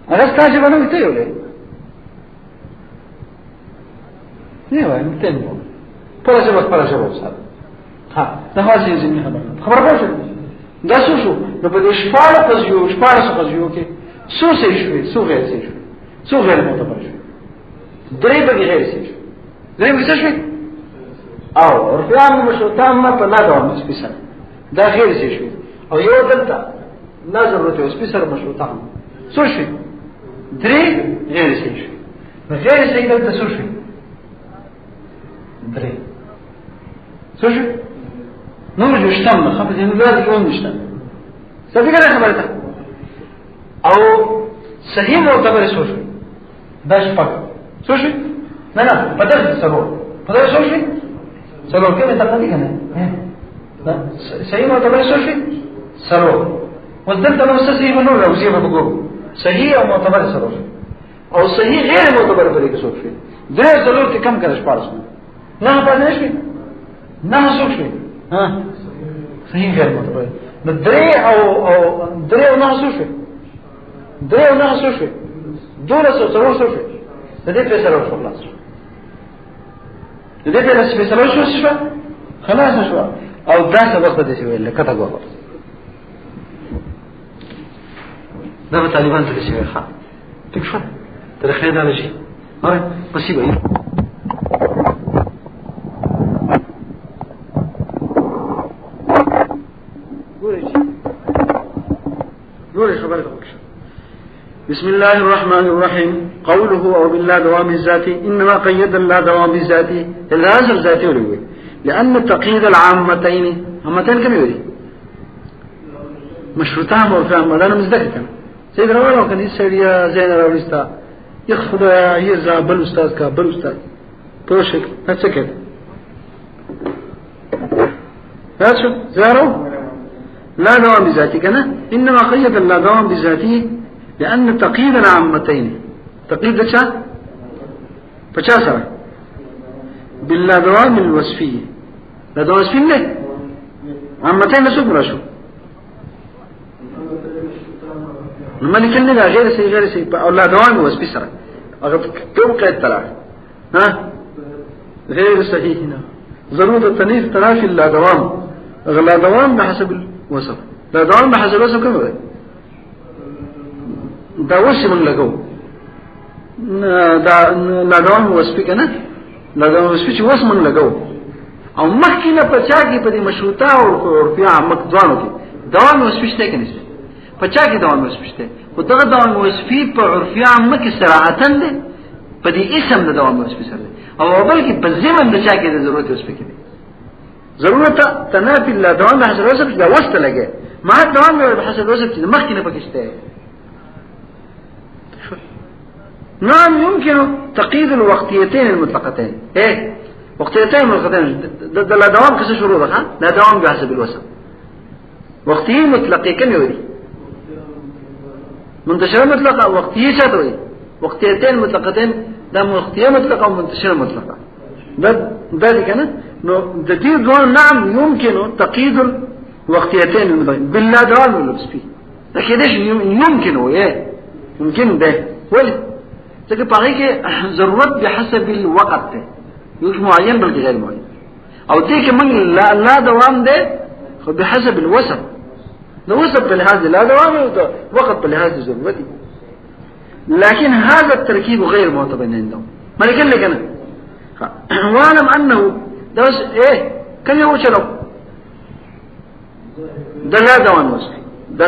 اغاز تاجه بانو تیو لی نیوه امتن بو پلا شباب سال ها نخواست این زمین خبر باشد دا سو شو نو پا دی شپارس قضیو که سو سیشوی سو غیر سیشوی سو غیر معتبر شو درې بګي غیر شي درې بګي څه شي او رفعان مشروطان ما په لا دوام سپیسر دا غیر شي او یو دلته لا ضرورت او سپیسر مشروطان څه شي درې غیر شي غیر شي دلته څه شي درې څه شي نو جوړتم خپل دې نه لازم کوم نشته څه فکر خبره ده او صحیح معتبر څه شي دا شپږ څه شي نه بدل سلور څه شي سلور کې ته پاتې کنه صحیح معتبر څه شي سلور ودلته نو صحیح نو راوځي په ګورو صحیح او معتبر سلور او صحیح غیر معتبر په کې څه شي درې سلور کې کم کړش پارس نه پاتې شي نه څه شي ها صحیح غیر معتبر نو درې او درې نه څه شي درې نه څه شي دوله سلور څه شي د دې په سره خلاص د دې په سره شو خلاص شو او دا سبب د دې ویل کته ګور دا طالبان څه شي ښه ټیک شو تر خیر دا شي هاي مصیبه ګورې شو بلکې بسم الله الرحمن الرحيم قوله او بالله دوام الذاتي انما قيد الله دوام الذاتي الراز الذاتي ولوي لان تقييد العامتين همتين كم يوري مشروطان وفهم مدان مزدكتن سید روانو کني سړیا زین راوړستا یخ خدایا یې زابل استاد کا بل استاد پوښک څه کوي تاسو زارو لا دوام بذاتي كنا انما قيد لا دوام بذاتي لان تقييد العامتين تقييد څه 50 سره باللا دوام الوصفيه لا دوام وصفيه عامتين نسوق راشو الملك اللي غير سي او لا دوام وصفي سره اگر كم قيد طلع ها غير صحيح هنا ضروره التنيث ترافي لا دوام لا دوام بحسب الوصف لا دوام بحسب الوصف كم ده دا وصف من لګو دا لا دوام وصفي کنه لا دوام وصفي چې وصف من لګو او مخکینه پچا کې په دې مشروطه او عرفي عامه ځانو کې دوام وصفي شته کنه پچا کې دوام وصفي شته خو دا دوام وصفي په عرفي عامه کې صراحتن ده په دې اسم د دوام وصفي سره او بل کې په ضمن د چا کې د ضرورت وصفي کې ضرورت تنافي لا دوام بحسب الوصف دا وسط لګي ما دوام بحسب الوصف چې مخکینه پکشته نعم يمكن تقييد الوقتيتين المطلقتين ايه وقتيتين المطلقتين ده لا دوام كذا شروط ها لا دوام بحسب الوصف وقتيه مطلقه كم يوري منتشره مطلقه وقتيه شاتوي وقتيتين مطلقتين ده وقتيه مطلقه ومنتشره مطلقه ده كده نو د دې دوه نعم يمكن تقييد الوقتيتين المطلقتين باللا دوام الوصفي لكن ايش يمكن هو ايه يمكن ده ولي ځکه پاره کې ضرورت بحسب الوقت ده یو معین بلکې غیر معین او دې کې موږ لا دوام ده خو بحسب الوصف ده وصف په لحاظ لا دوام او وقت په لحاظ ضرورت لكن هذا التركيب غير معتبر عندهم ما قال لك انا واعلم انه ده ايه كان يو چلو ده لا دوام وصفي ده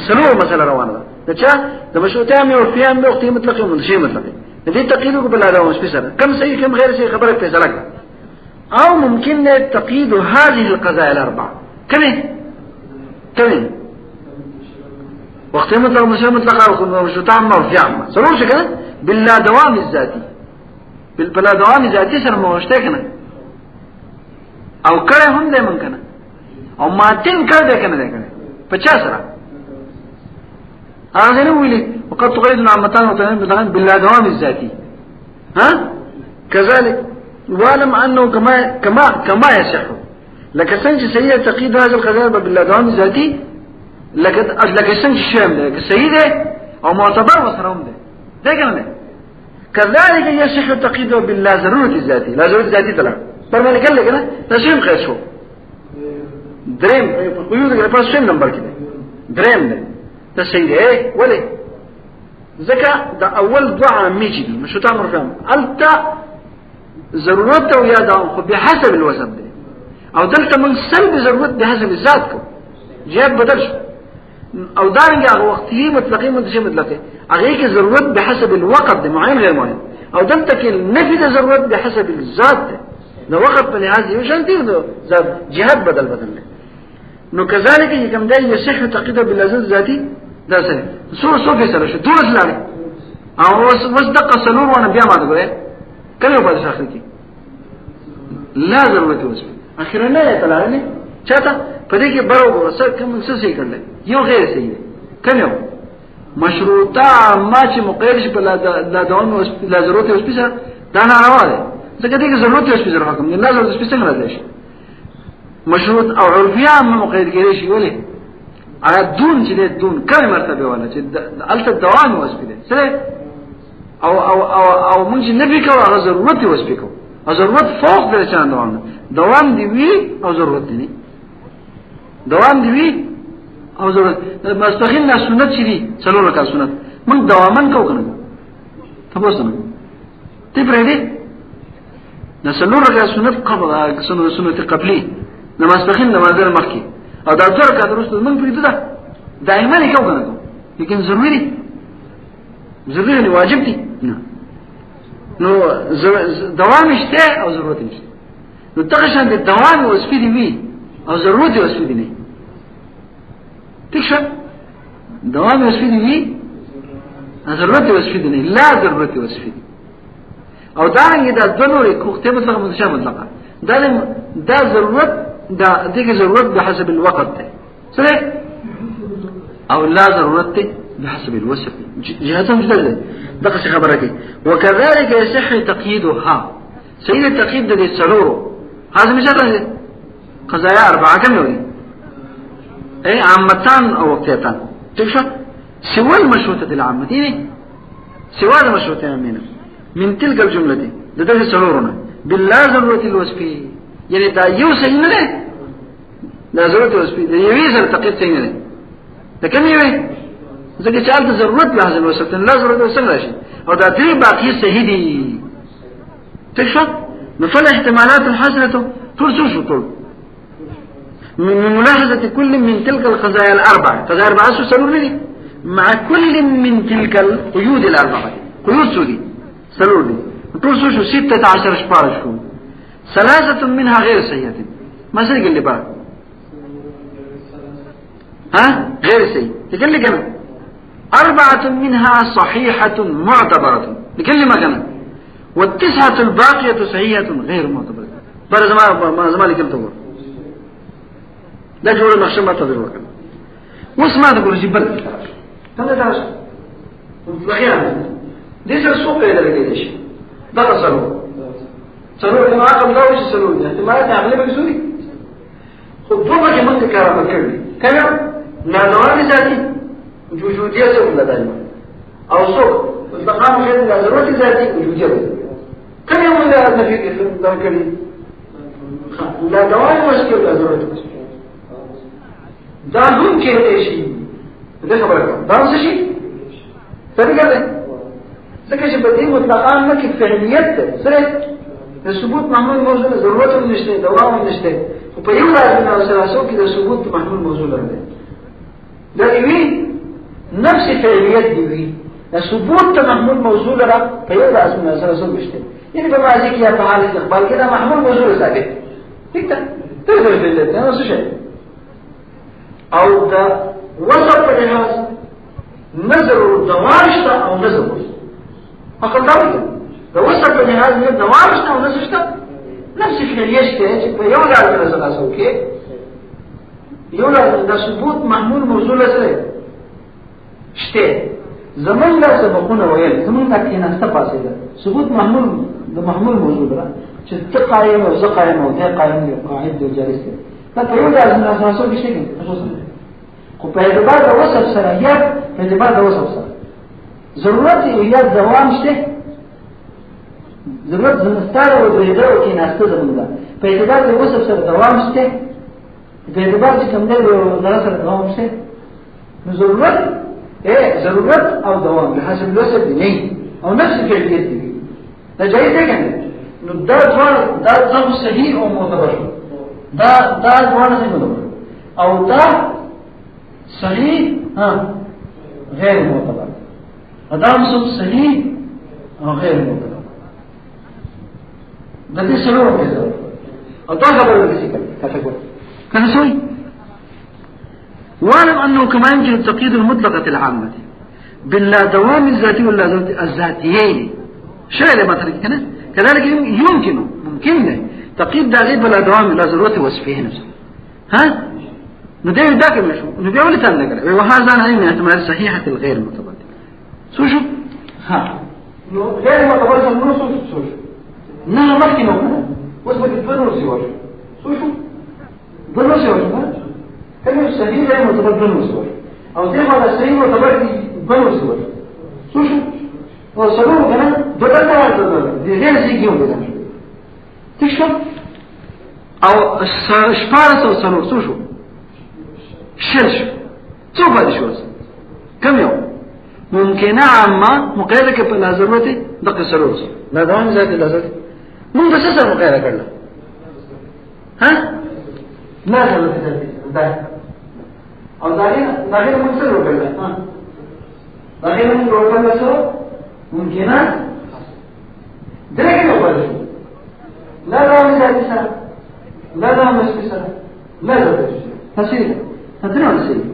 سلور مسألة روانه ده چا ده مشروطه مې او فيام مې وختي مطلق او منشي مطلق دې تقييد کو بل دوام وصفي سره كم صحيح كم غير صحيح خبره فیصله او ممكن تقييد هذه القضايا الاربعه كم وقت مطلق ومنشي مطلق او مشروطه او فيام سلور شي کنه باللا دوام الذاتي بالبلا دوام ذاتي سره موشته کنه او کړه هم دې مونږ کنه او ماتین کړه دې کنه 50 سره هغه نه ویلي وقد تقيد العامتان وتنين بالله دوام الذاتي ها كذلك وعلم انه كما يصح لك سنج سيئة تقييد هذا القضايا بالله دوام الذاتي لك سنج شام لك سيئة او معتبر وسرهم ده كلام كذلك يصح تقييده بالله ضرورة الذاتي لا ضرورة الذاتي طلع فرمان قال لك انا تشريم خير شو دريم قيود كده بس شين نمبر كده دريم ده سيد ايه ولي ذكا ده اول دعاء ميجي مش تعمل فهم قلت ضرورته ويا ده بحسب الوسط ده او دلت من سلب ضرورت بحسب الذات جهاد بدلش او دارنجا وقتيه مطلقين منتشي مطلقين اغيك ضرورت بحسب الوقت ده معين غير معين او دلتك النفي ده ضرورت بحسب الذات ده وقت بلهذه وشان تيغدو ذات جهاد بدل نو كذلك يكم ده يصح تقييده باللذات الذاتي ده سنه سو في سره شو دور اسلامي او وس دقه سلور وانا بیا ما ده کله په شاخه کې لا ضرورت وسه اخیرا نه طلعني چاته په دې کې برابر سره کوم څه شي کړل یو غیر صحیح کله مشروطه ما چې مقید شي په لا دوام او لا ضرورت وسه دا نه راوړل ځکه دې کې ضرورت وسه حکم نه ضرورت وسه څنګه راځي مشروط او عرفيه ما مقید کړي شي ولې دون چې دون کله مرتبه ولا چې الته دوام وسه سره او مونږ نه بکو هغه ضرورت وسپیکو ضرورت فوق د چان دوام دی وی او ضرورت دی دوام دی وی او ضرورت مستقل سنت شي دي څلور کا سنت مونږ دوامن کو کنه تاسو نه تی پرې دي د څلور کا سنت قبل سنت قبلي د مستقل نمازل مخکي او دا څلور کا درست مونږ پرې ده دائما یې کو کنه لیکن ضروري واجب دي نو دوام شته او ضرورت نشته نو تقشن د دوام وسفي دي وي او ضرورت وسفي دي نه تکشه دوام وسفي دي وي ضرورت وصفي دي لا ضرورت وصفي دي او دا رنګ دا دنوري کوخته مطلق منشا مطلقه دا ضرورت دا دغه ضرورت بحسب الوقت ده سره او لا ضرورت ده بحسب الوصف جهتهم جدا دغه خبره کوي وكذلك يصح تقييدها سيد التقييد ده ضرورو هذا مثلا قضايا 4 كم يوري اي عامتان او وقتيتان تشوف سوى المشروطه العامه دي سوى المشروطه العامه من تلك الجمله دي ده ضرورنا باللا ضروره الوصفي يعني دا یو صحیح نه ده دا ضرورت الوصفي ده یوې سره تقييد صحیح نه ده ده کوم یوې ځکه چې د ضرورت به حاصل وسته لا ضرورت وسنګ راشي او دا درې باقي صحیح دي تشوف نفل احتمالات الحاصله طول طول من ملاحظه كل من تلك القضايا الاربعه قضايا 4 سلول مع كل من تلك القيود الاربعه قيود سودي سلول دي طول 16 شپاره شو ثلاثه منها غير صحيحه ما سي قال لي بقى ها غير صحيح قال لي كده 4 منها صحيحه معتبره قال لي ما كان والتسعه الباقيه صحيحه غير معتبره بل زمان كم تقول لا جوړ نقشه ما تدري وکړه اوس ما د ګورځي بل څنګه تاسو لغیره دې سره څو پیدا لګیدل شي دا څلور ما کوم دا وشي څلور دي احتمالات عقلي به سوري خو دوه کې مونږ کار وکړي کله نادوانه ذاتي وجوديه څه ولا دایمه او څو مطلقاً غیر ضرورت ذاتي وجوديه کله موږ دا فکر دا کړی نادوانه مشکل ضرورت دا هم کېدای شي دا خبره دا څه شي څنګه ده ځکه چې په دې مطلقاً مکه فعلیت سره د ثبوت محمول موضوع ضرورت هم نشته دوام هم نشته خو په یو لازم او سلاسو کې د ثبوت محمول موضوع لري دا وی نفس فعلیت دی وی د ثبوت محمول موضوع لري په یو لازم او سلاسو نشته یعنی په ماضي کې یا په حال استقبال کې دا محمول موضوع ثابت ٹھیک ده ته فعلیت نه څه شي او دا وصف په لحاظ نظر دواشته او نظر عقل داوي دا وصف په لحاظ دواشته او نظر شته نفس فعلیت چې په یو لازم او سلاسو کې یو لازم د ثبوت محمول موضوع سره شته زمون دا سبقونه ویل زمون دا کې نسته پاسه ده ثبوت محمول د محمول موضوع ده چې تقایم او زقایم او تقایم یو قاعده او جالس ده دا په یو لازم او سلاسو کې شته خو په اعتبار د وصف سره یا په اعتبار د وصف سره ضرورت یا دوام شته ضرورت زمستاره او درېدو کې نسته زمون ده په اعتبار د وصف سره دوام شته په اعتبار چې کوم دی د سره دوام شته نو ضرورت او دوام به حسب الوصف دی نه او نفس فعلیت دی دا جایز دی کنه نو دا ځم صحیح او معتبر دا ځوان څه معتبر او دا صحیح غیر معتبر ادم صحیح او غیر معتبر د دې سره وکړه او دا خبره دې څه كان سوي واعلم أنه كما يمكن التقييد المطلقة العامة باللا دوام الذاتي ولا الذاتيين شيء مثلا كذلك ممكن تقييد داغيب ولا دوام لا ضرورة وصفه نفسه ها ندير ذاك المشروع ندير ولا تنقل وهذا علم من احتمال صحيحة الغير المتبادل شو ها غير المتبادل شو نحن نحكي نقول وصفة الفنور سوى شو ظلم سوى كلمة صحيح غير معتبر ظلم سوى أو زي ما الصحيح معتبر ظلم سوى شو وصلوا كنا بدلنا دي غير زيجيهم بدل تشوف أو شفارة أو صلوا شو شلش شو بعد شو كم يوم ممكن عامة مقيدة كبلا ضرورتي دق صلوا لا دوام ذاتي لا ذاتي من بس أسر مقيدة كلا ها ما زالوا في ذلك او داخل منصر وكذا داخل من روكان بسو ممكنات درجة وقال لا دام سادسة لا دام مسكسة لا دام تسير تدرون سير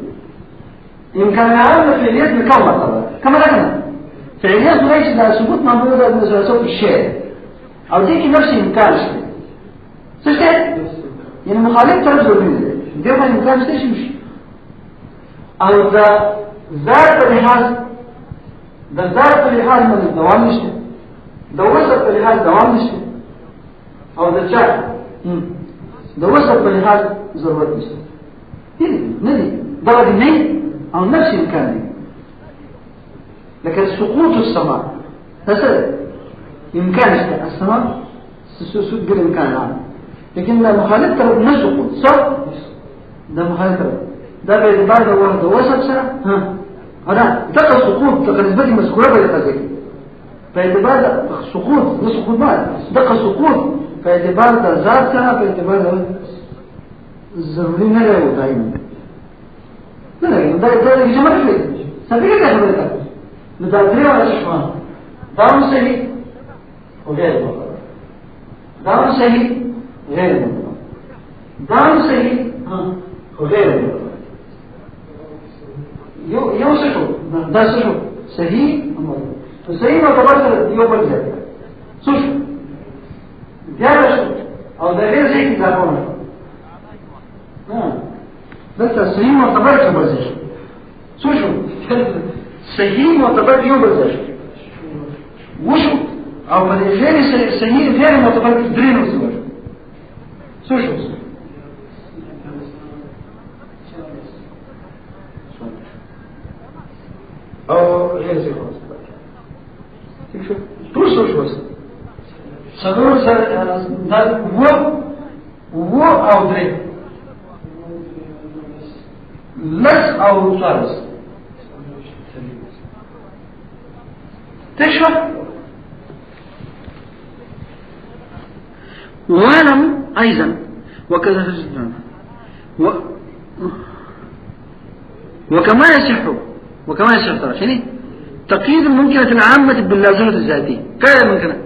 إمكان عام في اليد مكون طبعا كما ذكرنا فعلیات وایي چې دا ثبوت معمول ده د ثلاثه شی او دې کې نفس امکان شته څه شته یعنی مخالف طرف ضروري دی دغه امکان شته شي او دا ذات په لحاظ د ذات په لحاظ باندې دوام نشته د وسط په لحاظ دوام نشته او د چا د وسط په لحاظ ضرورت نشته نه دي دا دي نه او نفس امکان دی لكن سقوط السماء هذا إمكان السماء سقوط بالإمكان نعم لكن لا مخالف طرف نسقط صح ده مخالف طرف ده باعتبار ده واحد وسط سنة أنا دقة سقوط دقة نسبتي مذكورة بالقضية باعتبار ده سقوط نسقط ما دقة سقوط باعتبار ده ذات سنة باعتبار ده ضروري نه له دائما نه ده جمع شوي سبيل ده خبرته مدافعين ولا شفان دام صحيح وغير مطلق دام صحيح غير مطلق دام صحيح وغير مطلق يوصفه ده صحيح صحيح صحيح مطلق يوبر زيادة صحيح زيادة او ده غير صحيح كتابونه بس صحيح مطلق يوبر زيادة صحيح صحيح معتبر يوم بزر وشو او په غیر صحیح غیر معتبر درې نو څه شو او غیر صحیح شو ټول شو څلور سره دا و او درې لس او ثالث تشوف واعلم ايضا وكذا وكما يصح ترى يعني تقييد الممكنة العامة باللازمة الذاتية كذا ممكنة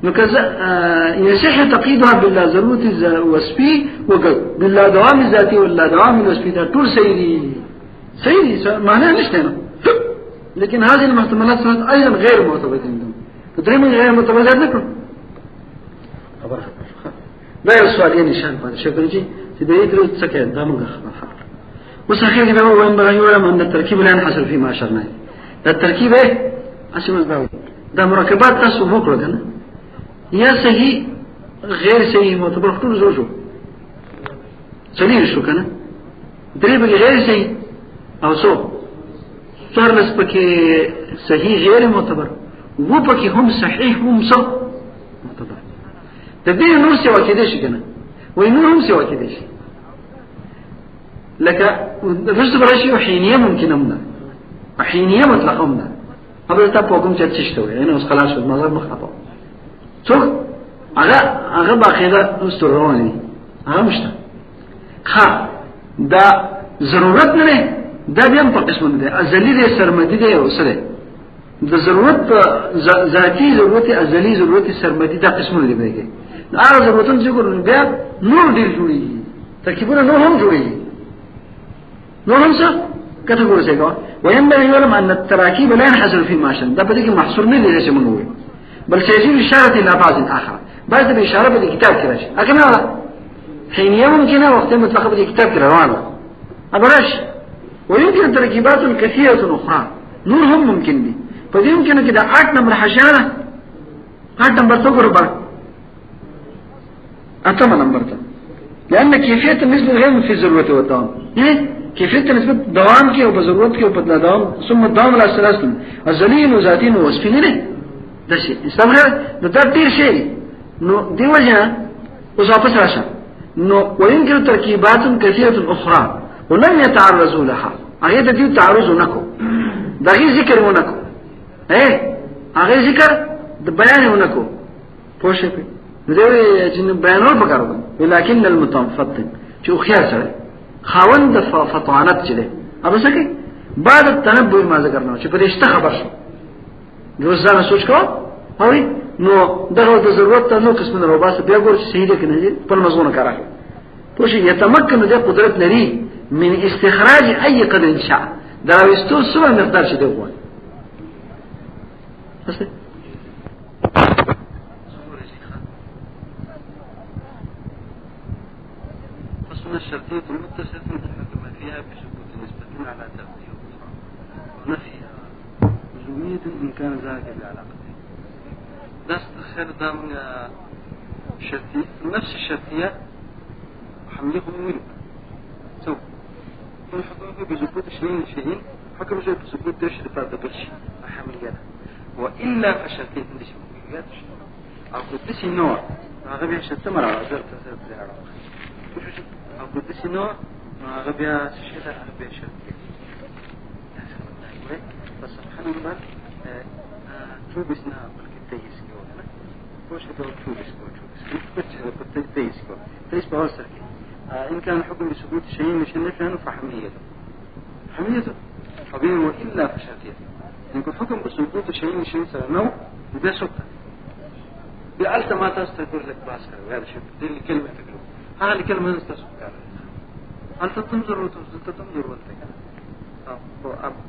وكذا يصح تقييدها باللازمة الوصفي وباللا دوام الذاتي واللا دوام الوصفي ده طول سيدي معناها نشتنا لكن هذه المحتملات صارت أيضا غير معتبرة عندهم تدري من غير معتبرات ذكر خبر لا السؤال يعني شان هذا شكل شيء تبي يدرس سكين ده من خبر وسأخير كده هو ينبغي يعلم أن التركيب لا ينحصر فيما أشرنا التركيب إيه أسمع الباوي ده مركبات تصفق لنا يا صحيح غير صحيح معتبر كل زوجه سليم شو كنا دري بقى غير صحيح أو صوب څوارلس پکې صحیح غیر معتبر و پکې هم صحیح هم صح معتبر د دې نور څه واکې دي کنه وای نور هم څه واکې دي لکه رشد برشي وحينيه ممكن امنا وحينيه مطلق امنا هذا ته په کوم چې تشته يعني اوس خلاص شو مزه مخاطب څو هغه باقیده مستورونی هغه مشته ها دا ضرورت نه دا بیا په قسم ده ازلی ده سرمدی ده او سره د ضرورت ذاتی ضرورت ازلی ضرورت سرمدی دا قسم ده بهږي دا ضرورتونه چې ګورو بیا نور ډیر جوړي ترکیبونه نور هم جوړي نور هم څه کټګوري څنګه وينبغي يعلم ان التراكيب لا ينحصر في ماشن دا په دې کې محصور نه لري چې موږ بل سيجي اشاره الى بعض اخر بعد الاشاره په کتاب کې راشي اګه حين ممكن وقت متلقب في كتاب كروانه أبرش ويمكن تركيبات كثيرة أخرى نور هم ممكن دي فدي يمكن كده 8 نمبر حشانة 8 نمبر تقربا 8 نمبر لأن كيفية النسبة غير في الضرورة والدوام يعني كيفية النسبة دوام كي وبضرورت كي وبدلا دوام ثم الدوام على الثلاثة الزلين وذاتين ووصفين ليه ده شيء استمر ده تدير شيء نو دي وجهة وصافة راشا نو ويمكن تركيبات كثيرة أخرى ولم يتعرضوا لها أغير دي تعرضوا نكو ده غير ذكر ونكو ايه أغير ذكر ده بيان ونكو پوشه پی ندوی جن بیانور بکارو ولكن المتفطن چو خيار سره خاوند فطانت چله اب سکه بعد التنبؤ ما ذکرنا چې پرشته خبر شو روزانه سوچ کو هوی نو دغه د ضرورت ته نو قسم نه وباسه بیا ګور چې صحیح ده کنه دي په مزونه کارا پوښي يتمكن د قدرت لري من استخراج اي قدر انشاء دا وستو سو مقدار شي دی وای بس فصل الشرطية المتصلة تحكم فيها بثبوت نسبة على تغذية ونفيها لزومية إن كان ذلك بالعلاقة. دست خير ضمن شرطية نفس الشرطية وحمله منه سو الحكم بثبوت شيئين حكم شيء بثبوت تشري فرد بالشيء حملية وإلا فشرطية ليش موجودة أو قدس النوع غبي شرط مرة زرت زرت أو قدس النوع غبي شيء غبي شرطية بس سبحان الله شو بسنا بالكتيس كونه وش هذا شو بس بالكتيس كونه تيس بوصل إن كان الحكم بثبوت شيء مش نفعه فحميته طبيعي وإلا فشرطية إن كان حكم بثبوت شيء مش نفعه ده سكت بألت ما تستقر لك باسكر وهذا شيء دي الكلمة تقول هذه الكلمة تستسكر أنت تنظر وتنظر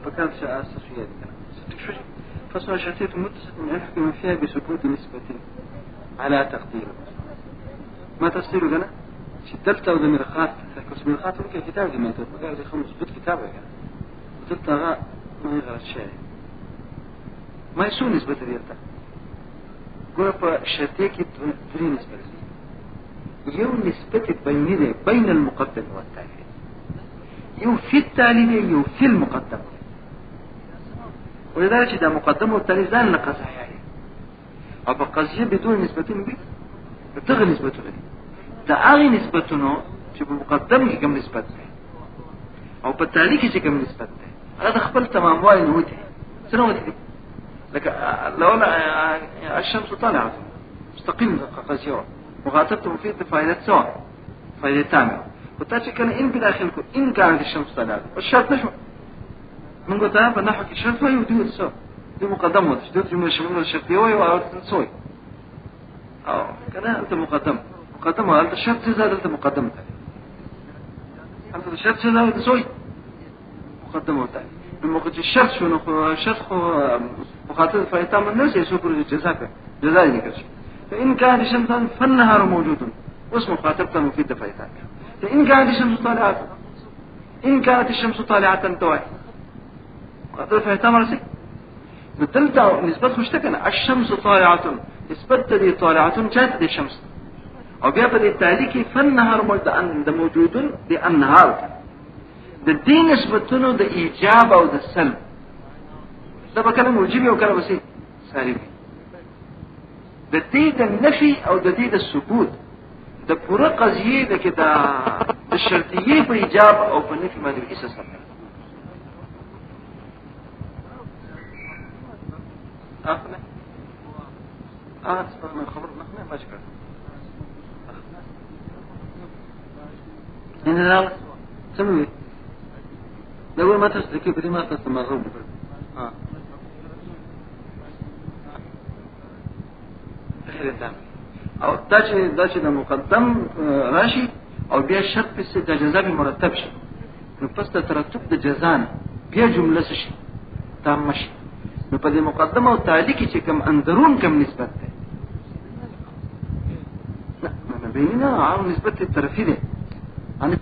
فكانت شيء أساسية كنا فصل شرطية متصلة يحكم فيها بثبوت نسبة على تقديره ما تصير لنا شدلت أو دمرخات كسمرخات ولك كتاب دي ما تبقى زي خمس بيت كتابة يعني قلت غا ما يغير الشيء ما يسوي نسبة ديالتا قول فشرطية تري نسبة يو نسبة بين المقدم والتالي يو في التالي يو في المقدم ولذلك إذا مقدمه والتالي ذان نقص حياتي أو بقضية بدون نسبة به بتغي نسبته به تأغي نسبته شبه مقدمه كم نسبته أو بالتالي كم نسبته هذا خبل تمام واي نوته سنوته لك لو الشمس طالعة مستقيم قضية وغاتبته في فائدة سواء فائدة تامة وتاتي كان إن بداخلكم إن كانت الشمس طالعة والشرط نشوف من قلتها فنحكي الشرط وهي ودي السواء دي مقدمة تشدد جملة شمولة الشرطية وهي تنسوي أو كان أنت مقدمة أنت الشرط زاد أنت مقدمة أنت الشرط زاد أنت سوي مقدمة تاني لما قلت الشرط شنو الشرط مخاطب فايتام الناس يسوقوا الجزاء ذكرش فإن كان الشمس فالنهار موجود واسمه خاطبته مفيد فايتام فإن كانت الشمس طالعة إن كانت الشمس طالعة توعي خاطب فايتام رسي بالتالي نسبة مشتكنة الشمس طالعة نسبة دي طالعة جاءت دي الشمس أو بيابد التاليكي فالنهار موجود دي النهار دي نسبتنا ده إيجاب أو ده سلب ده بكلم موجبي وكلام بسيط سالبي ده دي ده النفي أو ده دي ده الثبوت ده پورا قضية ده كده الشرطية بإيجاب أو بنفي ما دي بإيسا سلب أخنا أسفر من خبر نحن ما شكرا إن الله سموه لو ما تشتكي بدي ما تستمروا أو داشي ده مقدم راشي أو بيا شرط بس ده جزاء مرتب شيء نفس ترتب ده جزاء بيا جملة شيء تام شيء نبدأ مقدمة وتعليقي شيء كم أندرون كم نسبة لا ما بيننا عام نسبة الترفيه ده